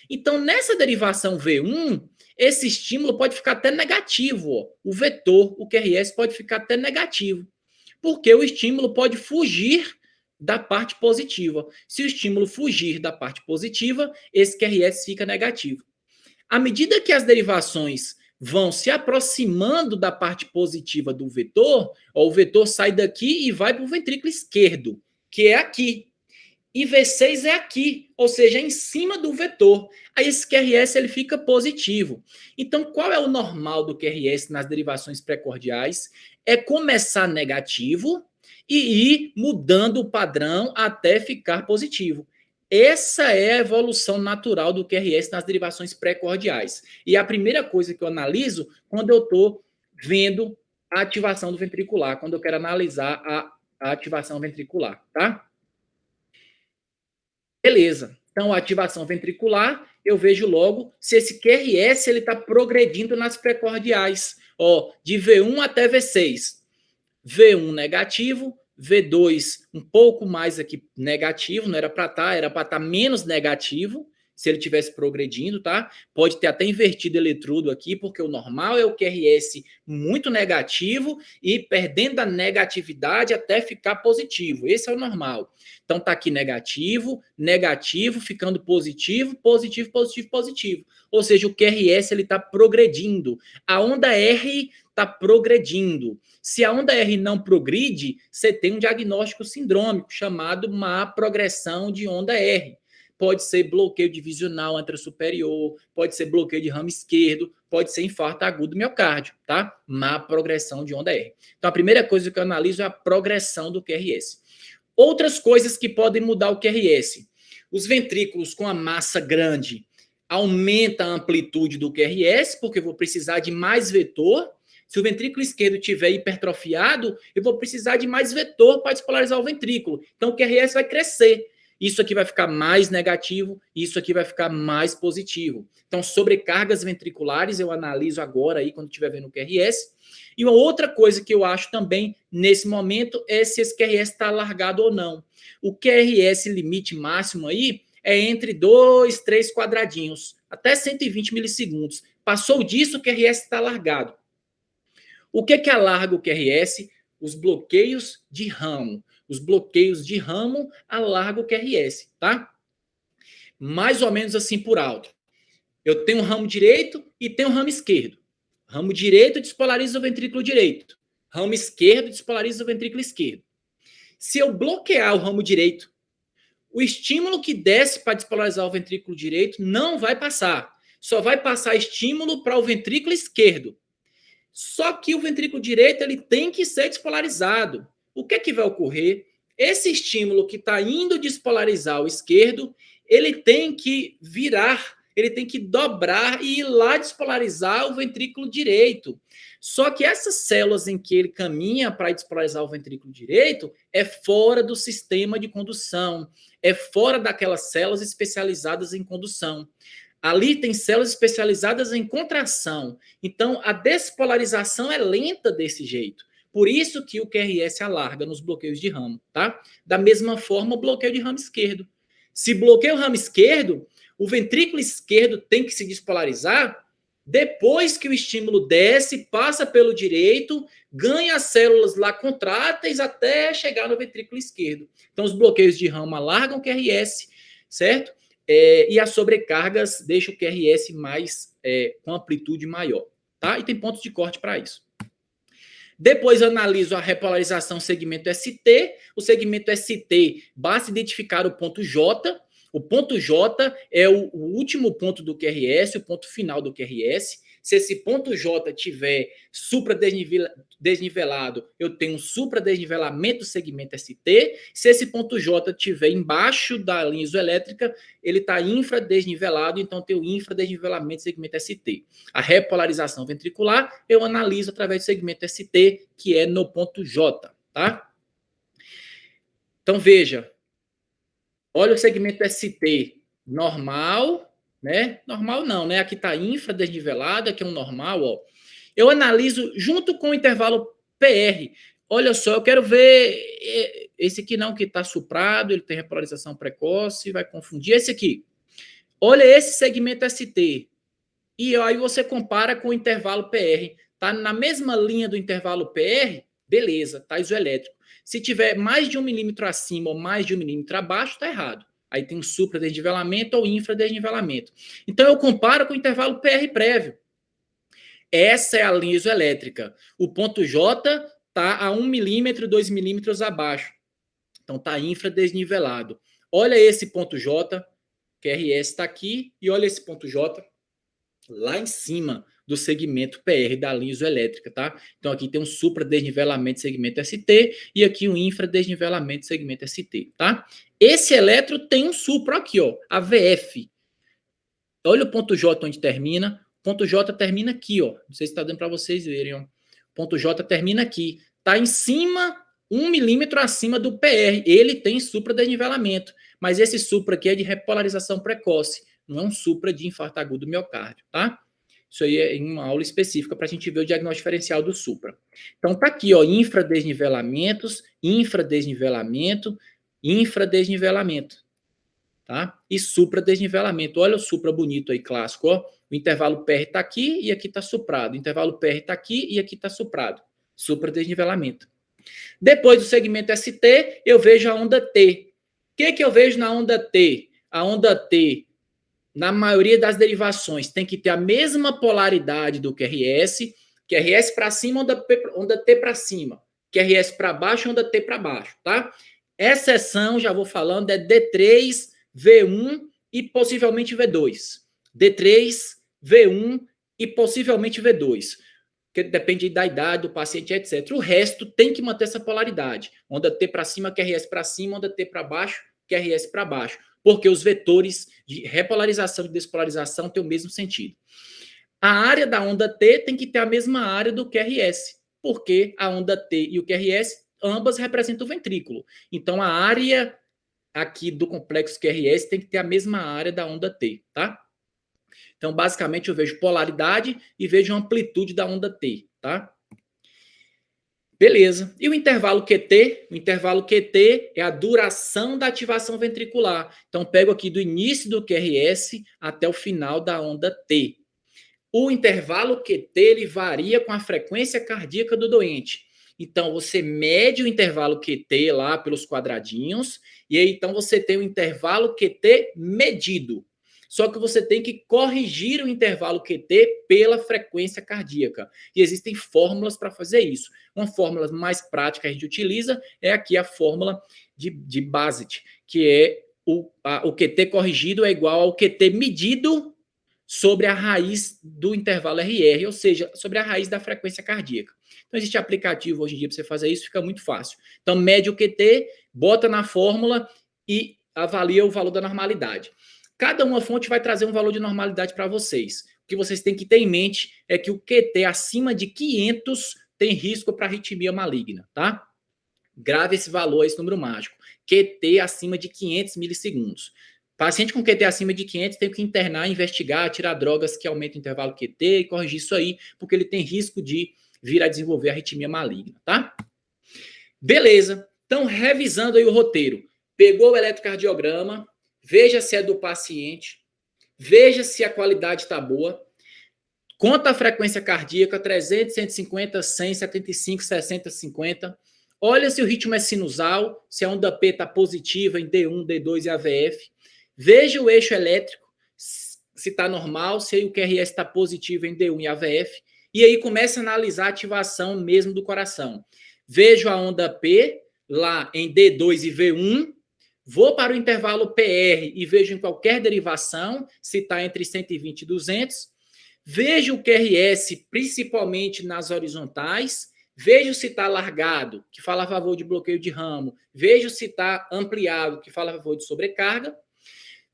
B: Então, nessa derivação V1, esse estímulo pode ficar até negativo, ó. O vetor, o QRS, pode ficar até negativo. Porque o estímulo pode fugir da parte positiva. Se o estímulo fugir da parte positiva, esse QRS fica negativo. À medida que as derivações vão se aproximando da parte positiva do vetor, ó, o vetor sai daqui e vai para o ventrículo esquerdo, que é aqui. E V6 é aqui, ou seja, é em cima do vetor. Aí esse QRS ele fica positivo. Então, qual é o normal do QRS nas derivações precordiais? É começar negativo e ir mudando o padrão até ficar positivo. Essa é a evolução natural do QRS nas derivações precordiais. E a primeira coisa que eu analiso quando eu estou vendo a ativação do ventricular, quando eu quero analisar a ativação ventricular, tá? Beleza. Então, a ativação ventricular, eu vejo logo se esse QRS está progredindo nas precordiais. Ó, de V1 até V6. V1 negativo, V2 um pouco mais aqui negativo, não era para estar, era para estar menos negativo, se ele tivesse progredindo, tá? Pode ter até invertido eletrodo aqui, porque o normal é o QRS muito negativo e perdendo a negatividade até ficar positivo. Esse é o normal. Então tá aqui negativo, negativo, ficando positivo, positivo, positivo, positivo. Ou seja, o QRS ele está progredindo. A onda R está progredindo. Se a onda R não progride, você tem um diagnóstico sindrômico chamado má progressão de onda R. Pode ser bloqueio divisional anterosuperior, pode ser bloqueio de ramo esquerdo, pode ser infarto agudo do miocárdio, tá? Má progressão de onda R. Então, a primeira coisa que eu analiso é a progressão do QRS. Outras coisas que podem mudar o QRS. Os ventrículos com a massa grande aumenta a amplitude do QRS, porque eu vou precisar de mais vetor. Se o ventrículo esquerdo estiver hipertrofiado, eu vou precisar de mais vetor para despolarizar o ventrículo. Então, o QRS vai crescer. Isso aqui vai ficar mais negativo, isso aqui vai ficar mais positivo. Então, sobrecargas ventriculares eu analiso agora aí quando estiver vendo o QRS. E uma outra coisa que eu acho também nesse momento é se esse QRS está alargado ou não. O QRS limite máximo aí é entre 2, 3 quadradinhos, até 120 milissegundos. Passou disso, o QRS está alargado. O que alarga o QRS? Os bloqueios de ramo. Os bloqueios de ramo alargam o QRS, tá? Mais ou menos assim por alto. Eu tenho um ramo direito e tenho um ramo esquerdo. Ramo direito despolariza o ventrículo direito. Ramo esquerdo despolariza o ventrículo esquerdo. Se eu bloquear o ramo direito, o estímulo que desce para despolarizar o ventrículo direito não vai passar. Só vai passar estímulo para o ventrículo esquerdo. Só que o ventrículo direito ele tem que ser despolarizado. O que vai ocorrer? Esse estímulo que está indo despolarizar o esquerdo, ele tem que virar, ele tem que dobrar e ir lá despolarizar o ventrículo direito. Só que essas células em que ele caminha para despolarizar o ventrículo direito é fora do sistema de condução, é fora daquelas células especializadas em condução. Ali tem células especializadas em contração. Então, a despolarização é lenta desse jeito. Por isso que o QRS alarga nos bloqueios de ramo, tá? Da mesma forma, o bloqueio de ramo esquerdo. Se bloqueia o ramo esquerdo, o ventrículo esquerdo tem que se despolarizar depois que o estímulo desce, passa pelo direito, ganha as células lá contráteis até chegar no ventrículo esquerdo. Então, os bloqueios de ramo alargam o QRS, certo? E as sobrecargas deixam o QRS mais com amplitude maior, tá? E tem pontos de corte para isso. Depois eu analiso a repolarização segmento ST. O segmento ST, basta identificar o ponto J. O ponto J é o último ponto do QRS, o ponto final do QRS. Se esse ponto J tiver supradesnivelado, eu tenho um supradesnivelamento do segmento ST. Se esse ponto J tiver embaixo da linha isoelétrica, ele está infradesnivelado, então tem o infradesnivelamento do segmento ST. A repolarização ventricular eu analiso através do segmento ST, que é no ponto J, tá? Então veja, olha o segmento ST normal, né? Normal não, né? Aqui está infradesnivelado, aqui é um normal, ó. Eu analiso junto com o intervalo PR. Olha só, eu quero ver esse aqui não, que está suprado, ele tem repolarização precoce, vai confundir. Esse aqui. Olha esse segmento ST. E aí você compara com o intervalo PR. Tá na mesma linha do intervalo PR, beleza, tá isoelétrico. Se tiver mais de 1 milímetro acima ou mais de 1 milímetro abaixo, tá errado. Aí tem um supradesnivelamento ou infradesnivelamento. Então eu comparo com o intervalo PR prévio. Essa é a linha isoelétrica. O ponto J está a 1 milímetro, 2 milímetros abaixo. Então está infradesnivelado. Olha esse ponto J, QRS está aqui, e olha esse ponto J lá em cima do segmento PR da linha isoelétrica, tá? Então aqui tem um supradesnivelamento do segmento ST e aqui um infradesnivelamento do segmento ST, tá? Esse eletro tem um supra aqui, ó, AVF. Olha o ponto J onde termina. O ponto J termina aqui, ó. Não sei se está dando para vocês verem, ó. O ponto J termina aqui. Está em cima, 1 milímetro acima do PR. Ele tem supradesnivelamento. Mas esse supra aqui é de repolarização precoce. Não é um supra de infarto agudo do miocárdio, tá? Isso aí é em uma aula específica para a gente ver o diagnóstico diferencial do supra. Então tá aqui, ó, infradesnivelamentos, infradesnivelamento, infradesnivelamento, tá? E supradesnivelamento. Olha o supra bonito aí, clássico, ó. O intervalo PR está aqui e aqui está suprado. O intervalo PR está aqui e aqui está suprado. Supradesnivelamento. Depois do segmento ST, eu vejo a onda T. O que eu vejo na onda T? A onda T, na maioria das derivações, tem que ter a mesma polaridade do QRS. QRS para cima, onda T para cima. QRS para baixo, onda T para baixo, tá? Exceção, já vou falando, é D3, V1 e possivelmente V2. D3, V1 e possivelmente V2. Porque depende da idade do paciente, etc. O resto tem que manter essa polaridade. Onda T para cima, QRS para cima, onda T para baixo, QRS para baixo. Porque os vetores de repolarização e despolarização têm o mesmo sentido. A área da onda T tem que ter a mesma área do QRS, porque a onda T e o QRS, ambas representam o ventrículo. Então, a área aqui do complexo QRS tem que ter a mesma área da onda T, tá? Então, basicamente, eu vejo polaridade e vejo amplitude da onda T, tá? Beleza. E o intervalo QT? O intervalo QT é a duração da ativação ventricular. Então, pego aqui do início do QRS até o final da onda T. O intervalo QT ele varia com a frequência cardíaca do doente. Então, você mede o intervalo QT lá pelos quadradinhos, e aí, então, você tem o intervalo QT medido. Só que você tem que corrigir o intervalo QT pela frequência cardíaca. E existem fórmulas para fazer isso. Uma fórmula mais prática que a gente utiliza é aqui a fórmula de Bassett, que é o QT corrigido é igual ao QT medido sobre a raiz do intervalo RR, ou seja, sobre a raiz da frequência cardíaca. Então, existe aplicativo hoje em dia para você fazer isso, fica muito fácil. Então, mede o QT, bota na fórmula e avalia o valor da normalidade. Cada uma fonte vai trazer um valor de normalidade para vocês. O que vocês têm que ter em mente é que o QT acima de 500 tem risco para arritmia maligna, tá? Grave esse valor, esse número mágico. QT acima de 500 milissegundos. Paciente com QT acima de 500 tem que internar, investigar, tirar drogas que aumentam o intervalo QT e corrigir isso aí, porque ele tem risco de vir a desenvolver arritmia maligna, tá? Beleza. Então, revisando aí o roteiro. Pegou o eletrocardiograma, veja se é do paciente, veja se a qualidade está boa, conta a frequência cardíaca, 300, 150, 100, 75, 60, 50. Olha se o ritmo é sinusal, se a onda P está positiva em D1, D2 e AVF. Veja o eixo elétrico, se está normal, se o QRS está positivo em D1 e AVF. e aí começa a analisar a ativação mesmo do coração. Vejo a onda P lá em D2 e V1, vou para o intervalo PR e vejo em qualquer derivação se está entre 120 e 200. Vejo o QRS principalmente nas horizontais. Vejo se está largado, que fala a favor de bloqueio de ramo. Vejo se está ampliado, que fala a favor de sobrecarga.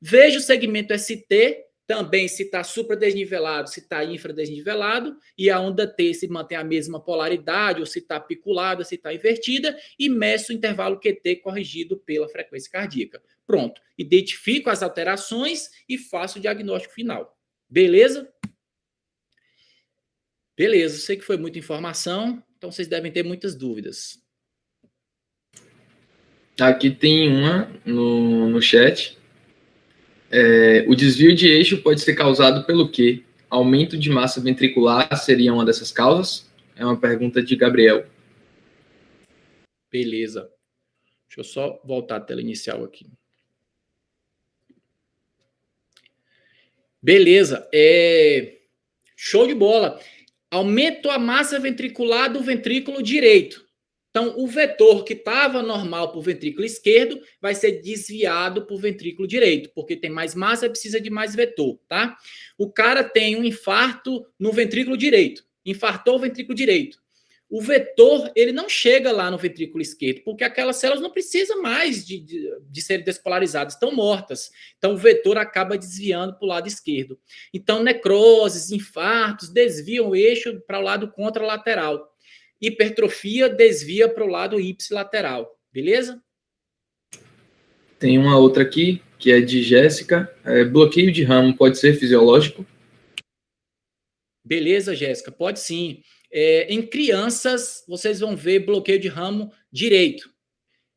B: Vejo o segmento ST, também se está supradesnivelado, se está infradesnivelado, e a onda T se mantém a mesma polaridade, ou se está piculada, se está invertida, e meço o intervalo QT corrigido pela frequência cardíaca. Pronto, identifico as alterações e faço o diagnóstico final. Beleza? Beleza, sei que foi muita informação, então vocês devem ter muitas dúvidas.
A: Aqui tem uma no chat. O desvio de eixo pode ser causado pelo quê? Aumento de massa ventricular seria uma dessas causas? É uma pergunta de Gabriel.
B: Beleza. Deixa eu só voltar à tela inicial aqui. Beleza. Show de bola. Aumento a massa ventricular do ventrículo direito. Então, o vetor que estava normal para o ventrículo esquerdo vai ser desviado para o ventrículo direito, porque tem mais massa e precisa de mais vetor, tá? O cara tem um infarto no ventrículo direito, infartou o ventrículo direito. O vetor, ele não chega lá no ventrículo esquerdo, porque aquelas células não precisam mais de serem despolarizadas, estão mortas. Então, o vetor acaba desviando para o lado esquerdo. Então, necroses, infartos, desviam o eixo para o lado contralateral. Hipertrofia desvia para o lado ipsilateral, beleza?
A: Tem uma outra aqui, que é de Jéssica. Bloqueio de ramo pode ser fisiológico?
B: Beleza, Jéssica, pode sim. Em crianças, vocês vão ver bloqueio de ramo direito.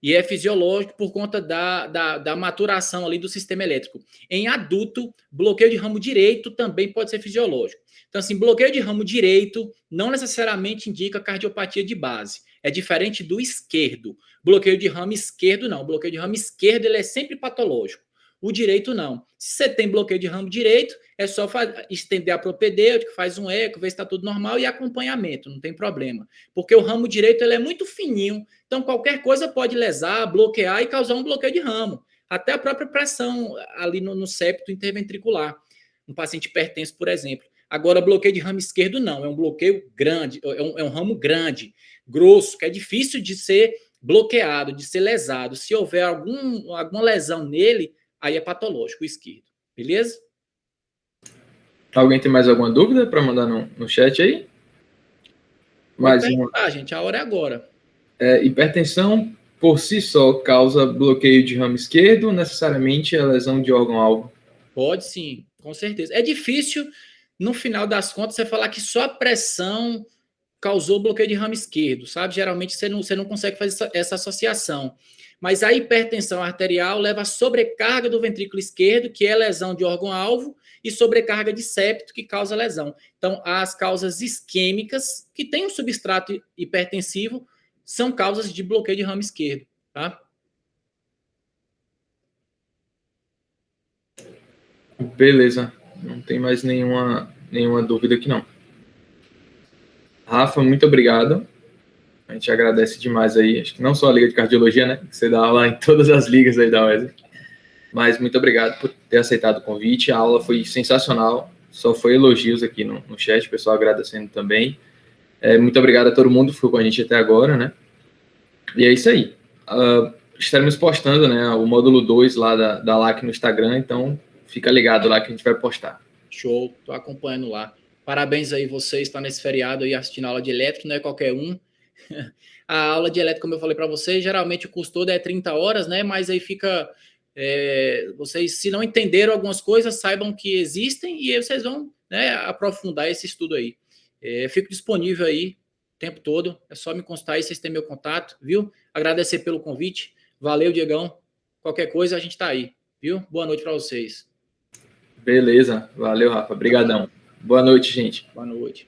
B: E é fisiológico por conta da maturação ali do sistema elétrico. Em adulto, bloqueio de ramo direito também pode ser fisiológico. Então, assim, bloqueio de ramo direito não necessariamente indica cardiopatia de base. É diferente do esquerdo. Bloqueio de ramo esquerdo, não. Bloqueio de ramo esquerdo, ele é sempre patológico. O direito, não. Se você tem bloqueio de ramo direito, é só estender a propedêutica, faz um eco, ver se está tudo normal e acompanhamento, não tem problema. Porque o ramo direito ele é muito fininho, então qualquer coisa pode lesar, bloquear e causar um bloqueio de ramo. Até a própria pressão ali no septo interventricular. Um paciente hipertenso, por exemplo. Agora, bloqueio de ramo esquerdo, não. É um bloqueio grande, é um ramo grande, grosso, que é difícil de ser bloqueado, de ser lesado. Se houver alguma lesão nele, aí é patológico o esquerdo. Beleza?
A: Alguém tem mais alguma dúvida para mandar no chat aí?
B: Mais uma. Gente, a hora é agora.
A: Hipertensão por si só causa bloqueio de ramo esquerdo ou necessariamente é lesão de órgão-alvo?
B: Pode sim, com certeza. É difícil, no final das contas, você falar que só a pressão causou bloqueio de ramo esquerdo, sabe? Geralmente você não consegue fazer essa associação. Mas a hipertensão arterial leva a sobrecarga do ventrículo esquerdo, que é lesão de órgão-alvo, e sobrecarga de septo, que causa lesão. Então, as causas isquêmicas, que têm um substrato hipertensivo, são causas de bloqueio de ramo esquerdo, tá?
A: Beleza. Não tem mais nenhuma dúvida aqui, não. Rafa, muito obrigado. A gente agradece demais aí. Acho que não só a Liga de Cardiologia, né? Que você dá aula em todas as ligas aí da UESA. Mas muito obrigado por ter aceitado o convite. A aula foi sensacional. Só foi elogios aqui no chat, o pessoal agradecendo também. Muito obrigado a todo mundo que ficou com a gente até agora, né? E é isso aí. Estaremos postando, né, o módulo 2 lá da LAC no Instagram, então fica ligado lá que a gente vai postar.
B: Show, tô acompanhando lá. Parabéns aí vocês, está nesse feriado aí assistindo a aula de elétrica, não é qualquer um. A aula de elétrica, como eu falei para vocês, geralmente o custo todo é 30 horas, né? Mas aí fica... vocês, se não entenderam algumas coisas, saibam que existem e aí vocês vão, né, aprofundar esse estudo aí. Fico disponível aí o tempo todo, é só me consultar aí, vocês têm meu contato, viu? Agradecer pelo convite. Valeu, Diegão. Qualquer coisa, a gente tá aí, viu? Boa noite para vocês.
A: Beleza. Valeu, Rafa. Obrigadão. Boa noite, gente.
B: Boa noite.